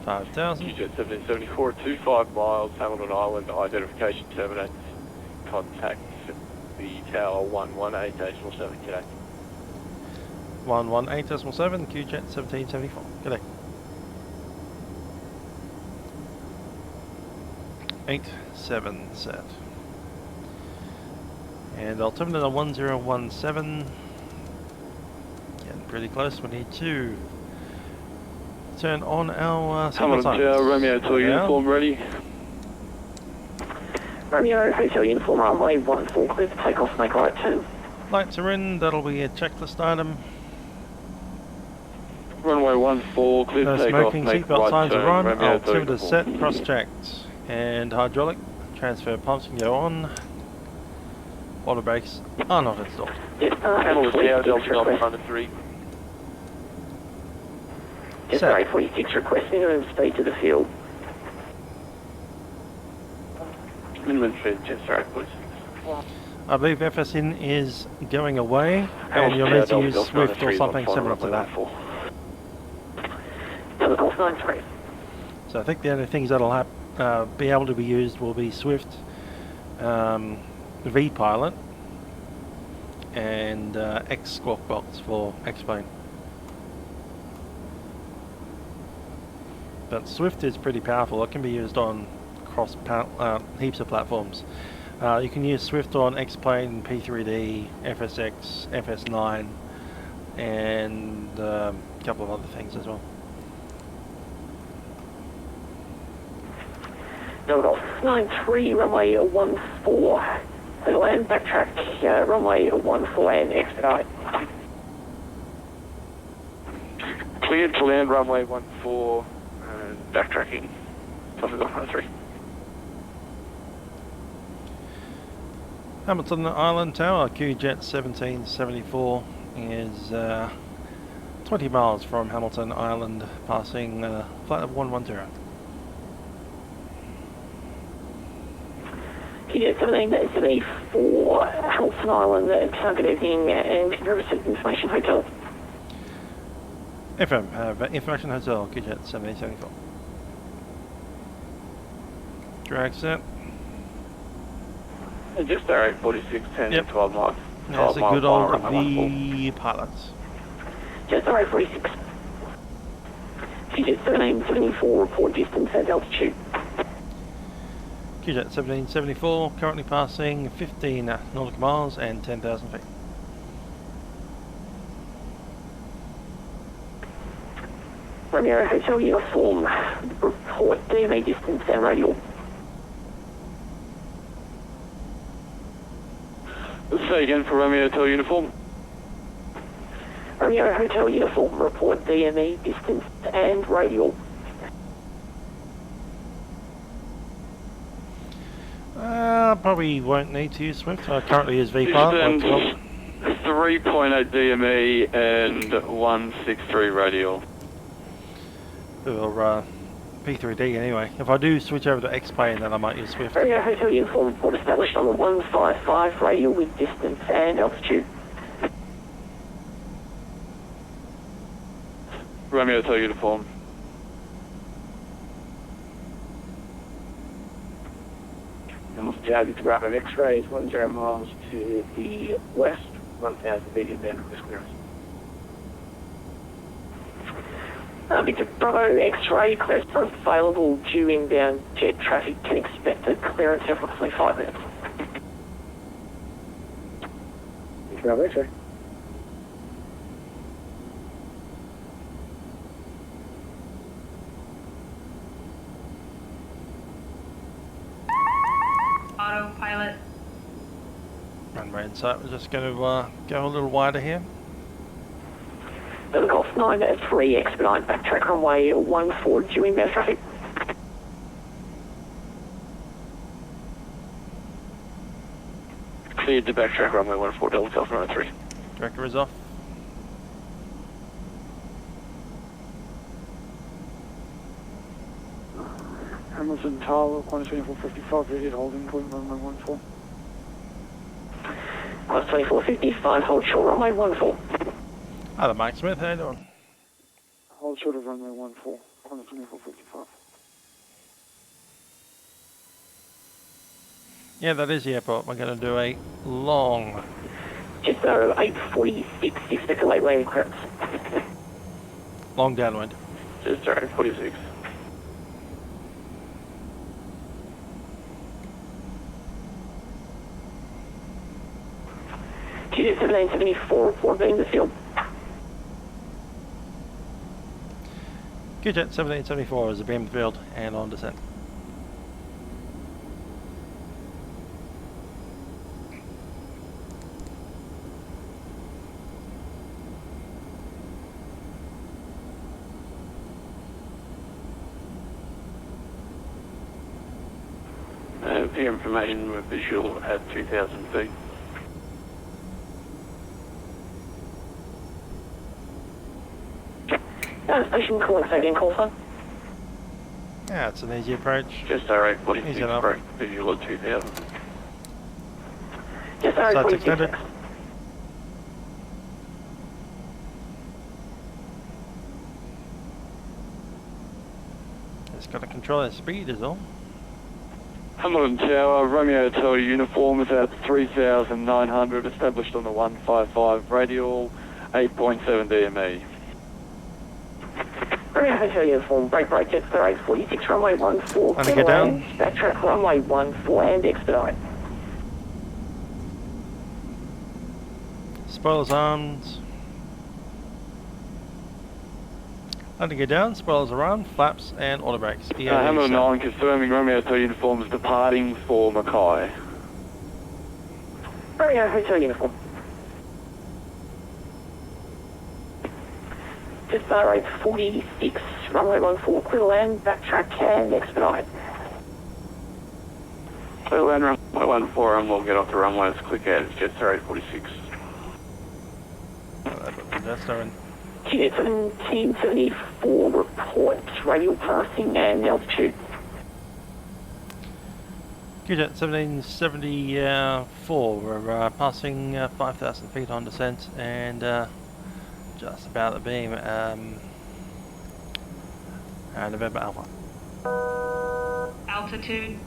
5,000. QJet 1774, 25 miles, Hamilton Island, identification terminates. Contact the tower 118.7, g'day. 118.7, QJet 1774. G'day. 87 set. And altimeter 1017. Getting pretty close. We need to turn on our signal signs. Romeo to uniform ready. Romeo, Hotel Uniform, runway 14, clear for takeoff, make right turn. Lights are in, that'll be a checklist item. Runway 14, clear for takeoff, smoking make seatbelt right signs turn. are on, Romeo altimeter set, cross-checked. And hydraulic, transfer pumps can go on. Water brakes are not installed. Panel is now, Delta Golf under 3. Yes, 846 requesting and speed to the field. Minimum speed, jet strike, please. I believe FSN is going away, and you'll need to use Swift or something similar to that. Delta 93. So I think the only things that'll be able to be used will be Swift, vPilot, and X Squawk Box for X-Plane. But Swift is pretty powerful. It can be used on heaps of platforms. You can use Swift on X-Plane, P3D, FSX, FS9, and a couple of other things as well. Delta 93, runway 14. Land backtrack, runway 14 and expedite. Cleared to land runway 14 and backtracking. Copy, Golf 103. Hamilton Island Tower, QJet 1774 is 20 miles from Hamilton Island, passing flight of 110. QJet 1774, Hamilton Island, target evening and received information hotel. FM, have information hotel, QJet 1774. Drag set. Just direct 46, 10, Yep. 12 miles. That's a good old vPilot. Just alright, 46. QJet 1774, report distance and altitude. QJet 1774, currently passing 15 nautical miles and 10,000 feet. Romeo Hotel Uniform, report DMA distance and radial. Say again for Romeo Hotel Uniform. Romeo Hotel Uniform, report DME distance and radial. Probably won't need to use Swift. Currently is vPilot. Distance 3.8 DME and 163 radial. Or P3D anyway. If I do switch over to X-Plane, then I might use Swift. Romeo Hotel Uniform, report established on the 155 radial with distance and altitude. Romeo Hotel Uniform. Target to Bravo X-rays, 10 miles to the west, 1,000 feet inbound from this clearance. Victor Bravo X-ray, clearance available due inbound jet traffic, can expect a clearance in approximately 5 minutes. Bravo X-ray. Autopilot. Runway insight. We're just going to go a little wider here. Golf 9 at 3, expedite backtrack runway 14 due inbound traffic. Cleared to backtrack runway 14 Delta Alpha 93. Director is off. Hamilton Tower, Qantas 2455, ready to hold in point runway 14. Qantas 2455, hold short runway 14. Hi there, Mike Smith. How you doing? Hold short of runway 14, Qantas 2455. Yeah, that is the airport. We're going to do a long... Just 846, expect a late landing clearance. long downwind. Just direct 46. QJet 1774, report being the field. QJet 1774 is a beam field and on descent. Peer information with visual at 2,000 feet. Station calling again, call sign. Yeah, it's an easy approach. Just direct 46, Easy enough. break visual at 2,000. Just Sights 46. extended. It's got to control its speed is all. Hamilton Tower, Romeo Hotel uniform is at 3,900, established on the 155 radial, 8.7 DME. Romeo Hotel uniform, break, Jets 846, runway 14. And get down. Backtrack runway 14 and expedite. Spoilers armed. Landing gear down, spoilers are on, flaps and auto brakes. Hamilton 9 confirming Romeo Hotel uniform is departing for Mackay. Romeo Hotel uniform. Just 846, runway 14, clear land, backtrack and expedite. Clear land, runway 14, and we'll get off the runway as quick as Jetstar 846. Jetstar in. Unit 1774 reports radial passing and altitude. QJet 1774, we're passing 5,000 feet on descent and just about the beam. November Alpha. Altitude.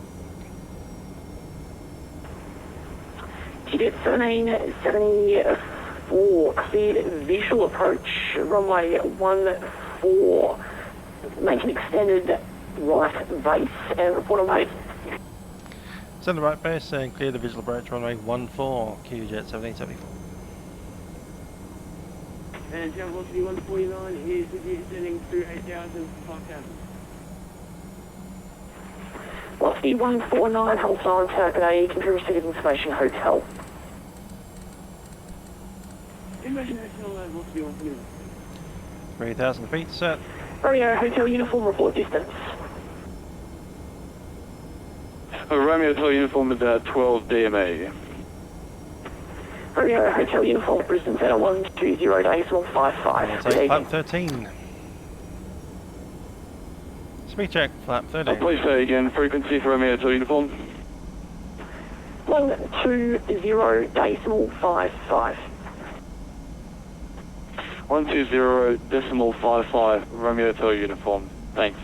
QJet 1774 cleared visual approach runway 14. Make an extended right base and report on base. Send the right base and clear the visual approach runway 14, QJet 1774. And Jump Velocity 149 is descending through 8,000 to 5,000. Velocity 149, hold silent, Takeoff, computer receiving information, hotel. Information national Velocity 149. 3,000 feet set. Romeo, hotel uniform, report distance. Romeo Hotel Uniform is 12 DMA. Romeo, hotel uniform, Brisbane Center 120.55. Take flap 13. Speed check, flap 13. Please say again, frequency for Romeo Hotel Uniform. 120.55. 120.55, Romeo Hotel Uniform. Thanks.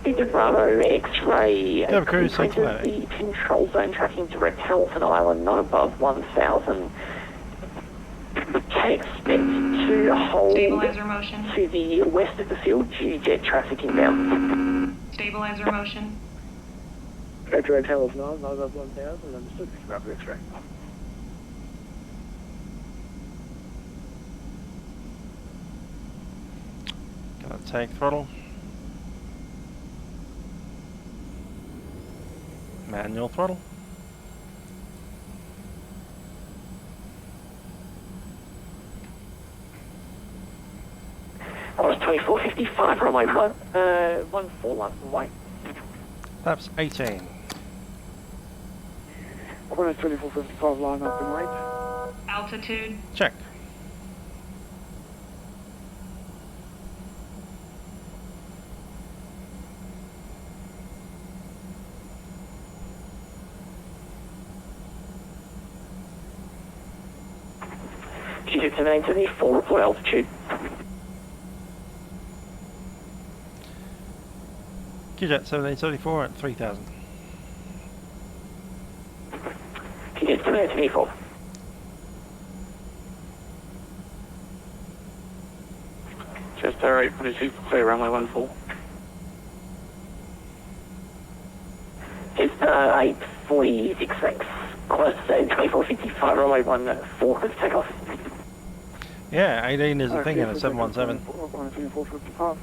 Victor Bravo X-ray. Have a cruise, thanks for the control zone tracking direct Hamilton Island, not above 1,000. Can expect to hold Stabilizer motion. to the west of the field due to jet traffic inbound. Stabilizer motion. X-ray Hamilton Island, not above 1,000. Understood. Victor Bravo X-ray. Gonna take throttle. Manual throttle. I was 24.55 runway 14 left away. Flaps 18. Qantas 2455 line up and wait. Altitude. Check. QJet 1774, report altitude. QJet 1774 at 3,000. QJet 1774. Jetstar 846, clear runway 14. It's 846 thanks. Qantas 2455 runway 14 for takeoff. Yeah, 18 is the thing in a 717. Qantas 2455.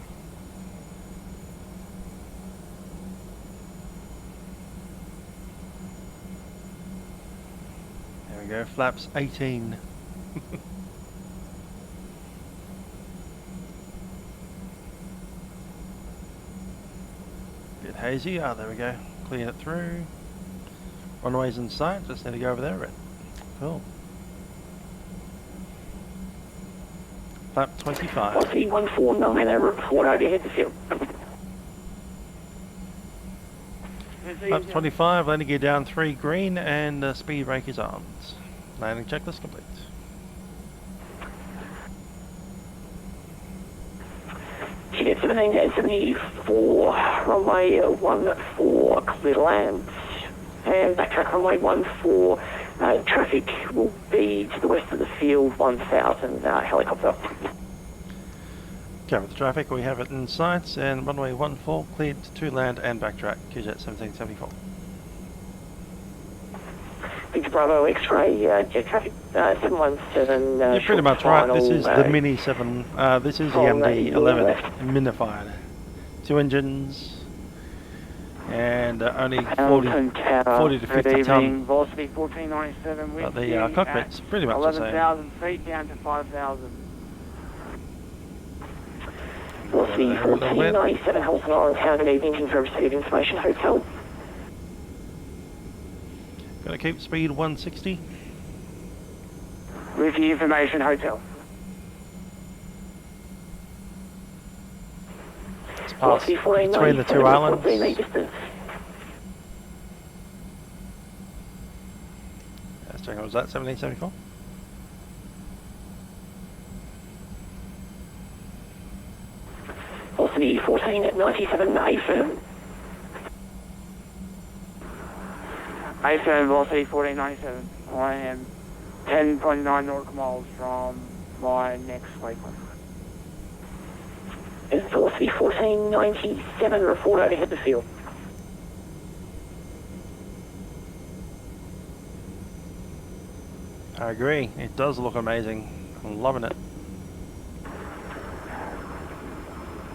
There we go, flaps 18. Bit hazy, there we go. Clear it through. Runway's in sight, just need to go over there, Red. Cool. Flap 25. Aussie 149, report overhead the field. Flap 25, landing gear down 3 green, and speed brake is on. Landing checklist complete. QJet 1774, runway 14, clear land. And backtrack runway 14, traffic will be to the west of the field, 1,000 helicopter. Cover the traffic, we have it in sight, and runway 14 cleared to land and backtrack, QJet 1774. Victor Bravo X-ray, jet traffic 717. You're pretty much right, this is the final, Mini 7, this is the on the MD-11 left. minified. 2 engines, and only 40 to 50 ton. Velocity 1497, But wind the cockpit's pretty much the same. 11,000 feet down to 5,000. Aussie 1497 Hamilton Island Town, good evening, confirm receipt of information, hotel. Gonna keep speed 160. Review information, hotel. It's past between the two islands. Let's check out, was that 1774? Aussie 1497 A-firm. A-firm, velocity 1497. I am 10.9 nautical miles from my next waypoint. Velocity 1497, report overhead the field. I agree, it does look amazing. I'm loving it.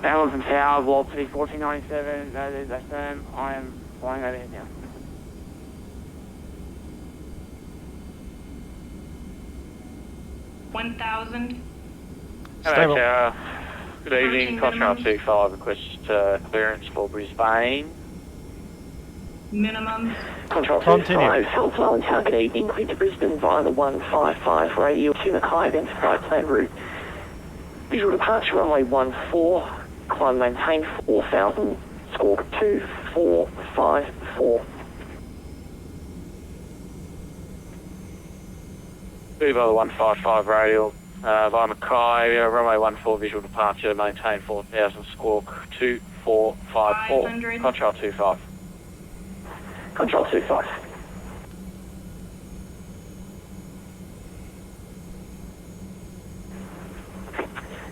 Hamilton Tower, velocity 1497, that is A-firm. I am flying overhead now. $1,000. Stable. Hello, good evening. Control 25 request clearance for Brisbane. Minimum. Control 25, Hamilton Island Town, good evening, clear to Brisbane via the 155 radio to Mackay, identify plan route. Visual departure runway 14, climb maintain 4000, score 2454. Move by the 155 radial via Mackay, runway 14 visual departure, maintain 4000, squawk 2454. 500. Control 25. Control 25.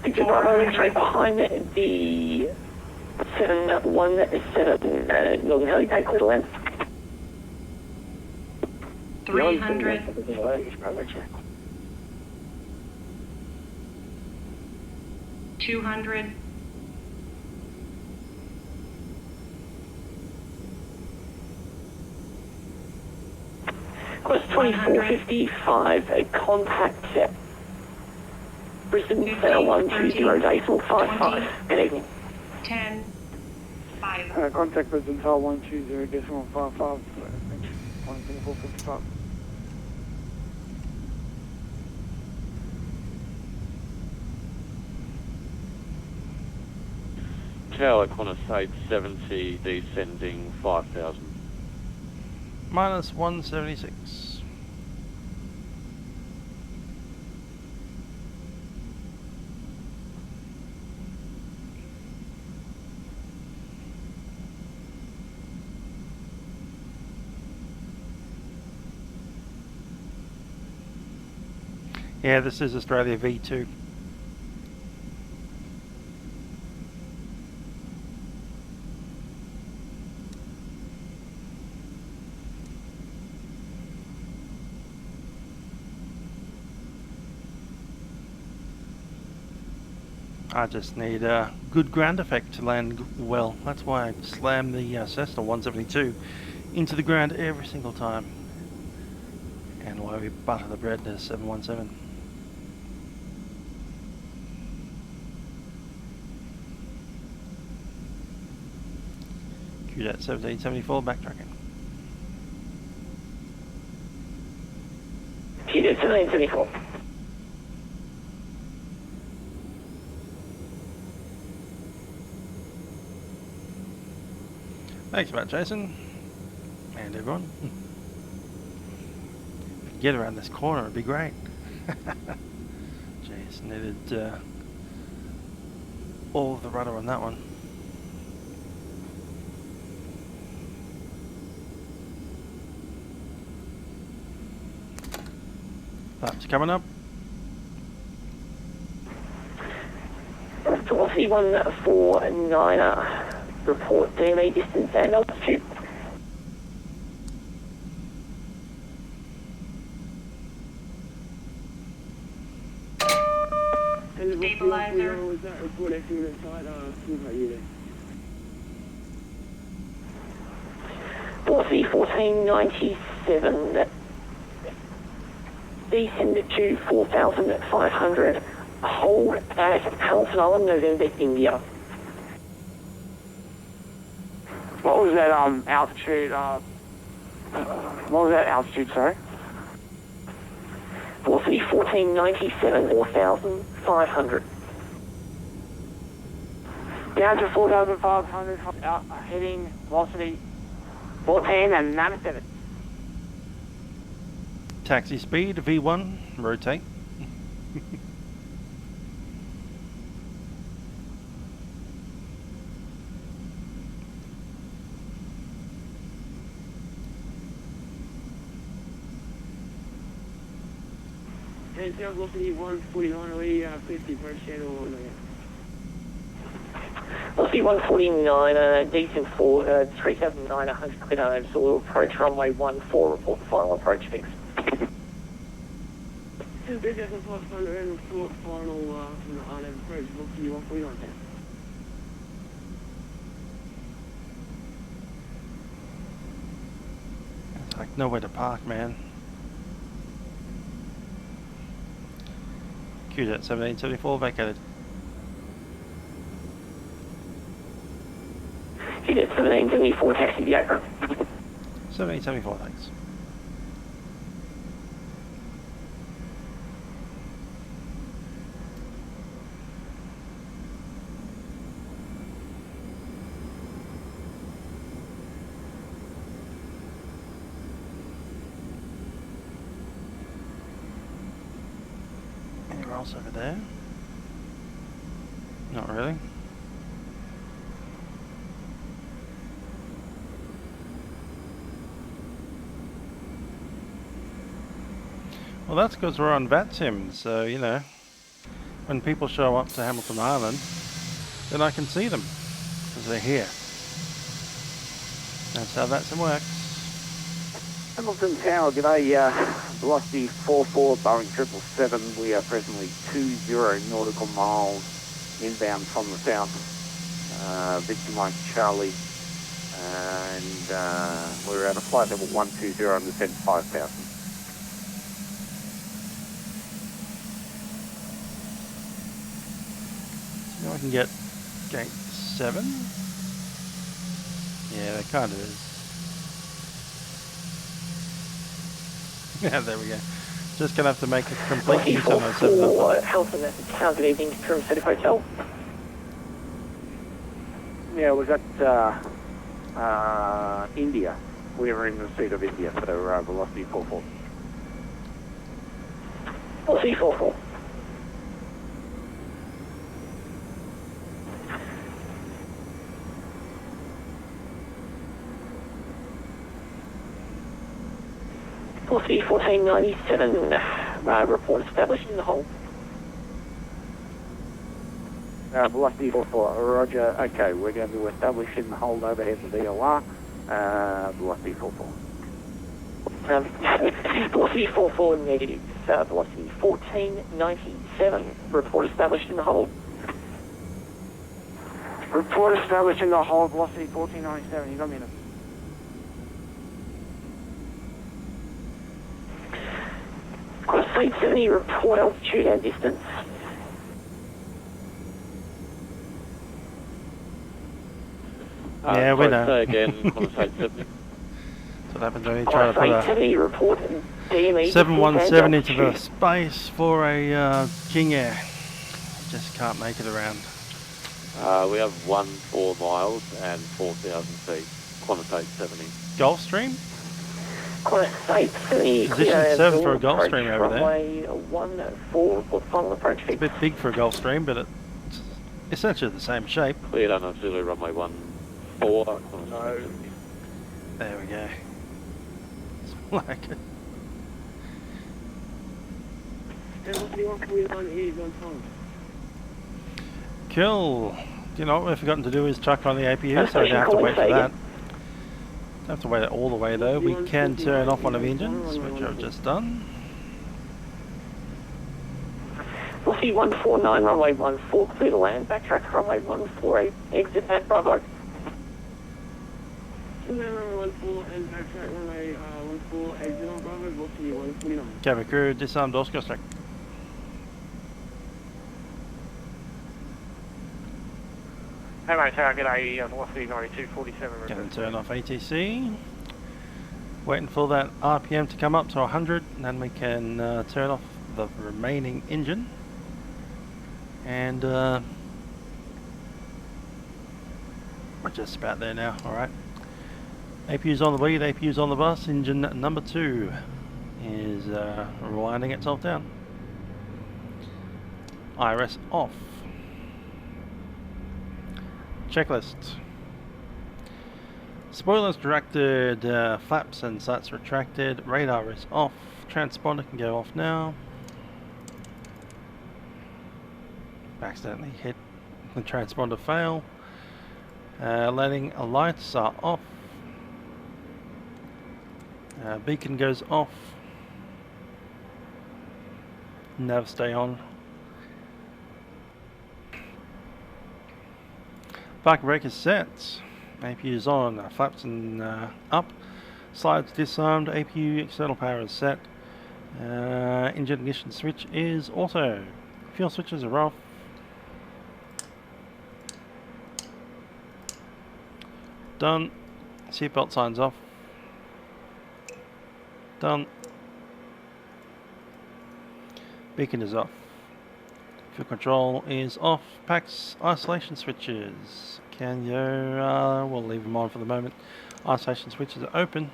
Victor Bravo, straight behind the 717 Northern Helipad, clear to land. 300. 200. Quest 2455, contact Brisbane Center 120 decimal 55. Good evening. 10. 5. Contact Brisbane Tower 120 decimal 55. 12455. Tower Qantaslink 70, descending 5,000. Minus 176. Yeah, this is Australia V2. I just need a good ground effect to land well. That's why I slam the Cessna 172 into the ground every single time. And why we butter the bread to 717. QDAT 1774 backtracking. QDAT 1774. Thanks for that, Jason. And everyone. Get around this corner, it'd be great. Jeez, needed all of the rudder on that one. Flaps coming up. Aussie 149er. Report DME distance and altitude. Stabilizer. Aussie 1497. Descended to 4,500. Hold at Hamilton Island, November, India. was that altitude? What was that altitude, sorry? Velocity 1497, 4,500. Down to 4,500, heading velocity 1497. Taxi speed, V1, rotate. And velocity 149, we 50% or Velocity 149, decent for 3,900 clear over, so we'll approach runway 14, report final approach fix. 3,500 and report final on approach, velocity 149. It's like nowhere to park, man. QJet 1774 vacated. QJet 1774, taxi to Yoke. 1774, thanks. Anywhere else over there? Not really. Well, that's because we're on Vatsim, so, you know, when people show up to Hamilton Island, then I can see them, because they're here. That's how Vatsim works. Hamilton Tower, g'day, velocity 44, Boeing 777, we are presently 20 nautical miles inbound from the south, Victor Mike Charlie, and we're at a flight level 120 and descent 5,000. Now I can get gate 7. Yeah, that kind of is. Yeah, there we go. Just gonna have to make a complete U-turn on 7. Hamilton, how good evening, Trim City Hotel. Yeah, was at India. We were in the seat of India for velocity 44. Velocity 44. Velocity 1497, report established in the hole. Velocity 44, roger. Okay, we're going to establish in the hold overhead the VOR. Velocity 44. Velocity 44 negative. Velocity 1497, report established in the hold. Report established in the hold, velocity 1497, you got me. Cross 70, report altitude and distance. Yeah, we know. Say again, Cross 70. That's what happens when you try to put a 717 into the space for a King Air. You just can't make it around. We have 14 miles and 4,000 feet. Quantitate 70. Gulfstream? Position 7 for a Gulfstream over there. 14, report final approach It's a bit big for a Gulfstream, but it's essentially the same shape. Cleared on auxiliary runway 14. No. There we go. It's like it. Velocity 149 is on time. Cool. You know what we've forgotten to do is chuck on the APU, so we don't have to wait for that. Don't have to wait all the way though. We can turn off one of the engines, which I've just done. Velocity 149, runway 14, clear to land, backtrack runway 148, exit at Bravo. Runway 14 and backtrack runway 14, exit on Bravo, velocity 149. Cabin crew, disarm door stack. Hey mate, Tower, g'day, velocity 9247. Going to turn off ATC. Waiting for that RPM to come up to 100, and then we can turn off the remaining engine. And we're just about there now, alright. APU's on the lead, APU's on the bus. Engine number 2 is winding itself down. IRS off. Checklist. Spoilers retracted, flaps and sights retracted, radar is off, transponder can go off now. Accidentally hit the transponder, fail. Landing lights are off. Beacon goes off. Nav stay on. Parking brake is set. APU is on. Flaps and up. Slides disarmed. APU external power is set. Engine ignition switch is also. Fuel switches are off. Done. Seatbelt signs off. Done. Beacon is off. Fuel control is off. Packs isolation switches. Can you? We'll leave them on for the moment. Isolation switches are open.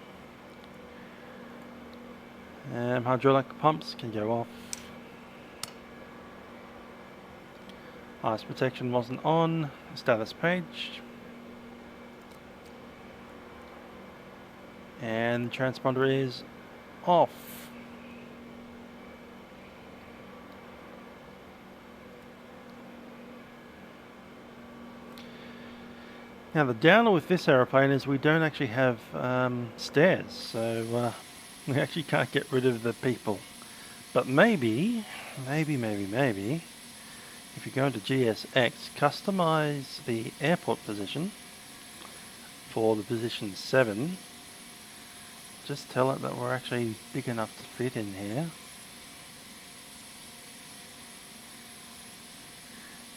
Hydraulic pumps can go off. Ice protection wasn't on. Status page. And transponder is off. Now the downer with this aeroplane is we don't actually have stairs, so we actually can't get rid of the people. But maybe, if you go into GSX, customize the airport position for the position 7. Just tell it that we're actually big enough to fit in here.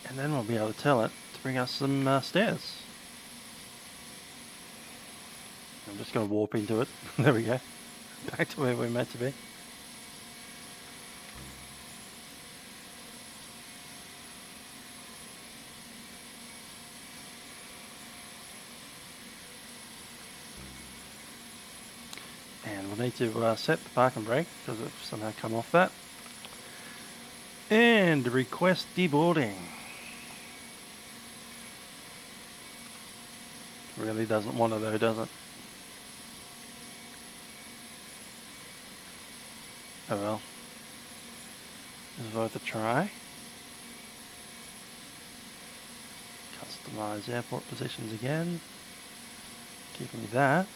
And then we'll be able to tell it to bring us some stairs. I'm just going to warp into it. There we go. Back to where we're meant to be. And we'll need to set the parking brake because it's somehow come off that. And request deboarding. Really doesn't want to though, does it? Oh well. It's worth a try. Customize airport positions again. Keeping that.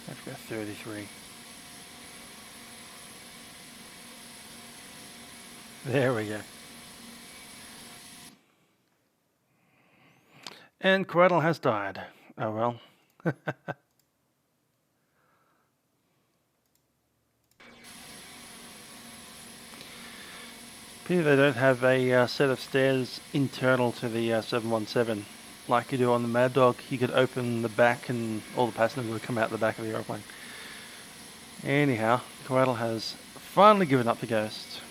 Let's go 33. There we go. And Quaddle has died. Oh well. Pity they don't have a set of stairs internal to the 717. Like you do on the Mad Dog, you could open the back and all the passengers would come out the back of the aeroplane. Anyhow, Quaddle has finally given up the ghost.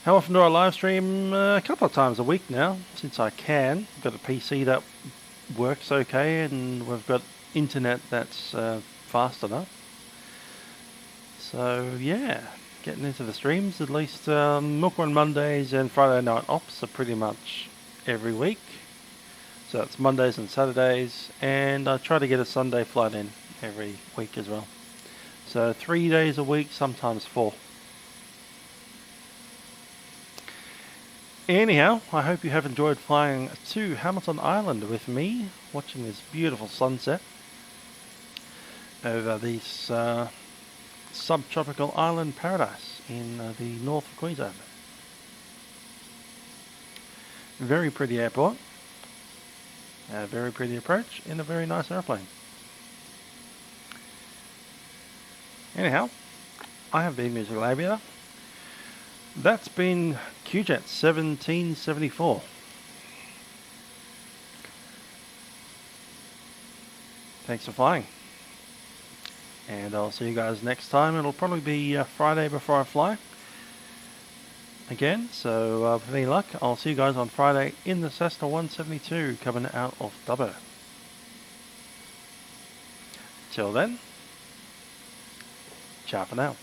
How often do I live stream? A couple of times a week now, since I can. I've got a PC that works okay, and we've got internet that's fast enough. So yeah, getting into the streams. At least Milk Run Mondays and Friday Night Ops are pretty much every week. So it's Mondays and Saturdays, and I try to get a Sunday flight in every week as well. So 3 days a week, sometimes 4. Anyhow, I hope you have enjoyed flying to Hamilton Island with me, watching this beautiful sunset over this subtropical island paradise in the north of Queensland. Very pretty airport. A very pretty approach in a very nice airplane. Anyhow, I have been Musical Aviator. That's been QJet 1774. Thanks for flying. And I'll see you guys next time. It'll probably be Friday before I fly again. So with any luck, I'll see you guys on Friday in the Cessna 172 coming out of Dubbo. Till then, ciao for now.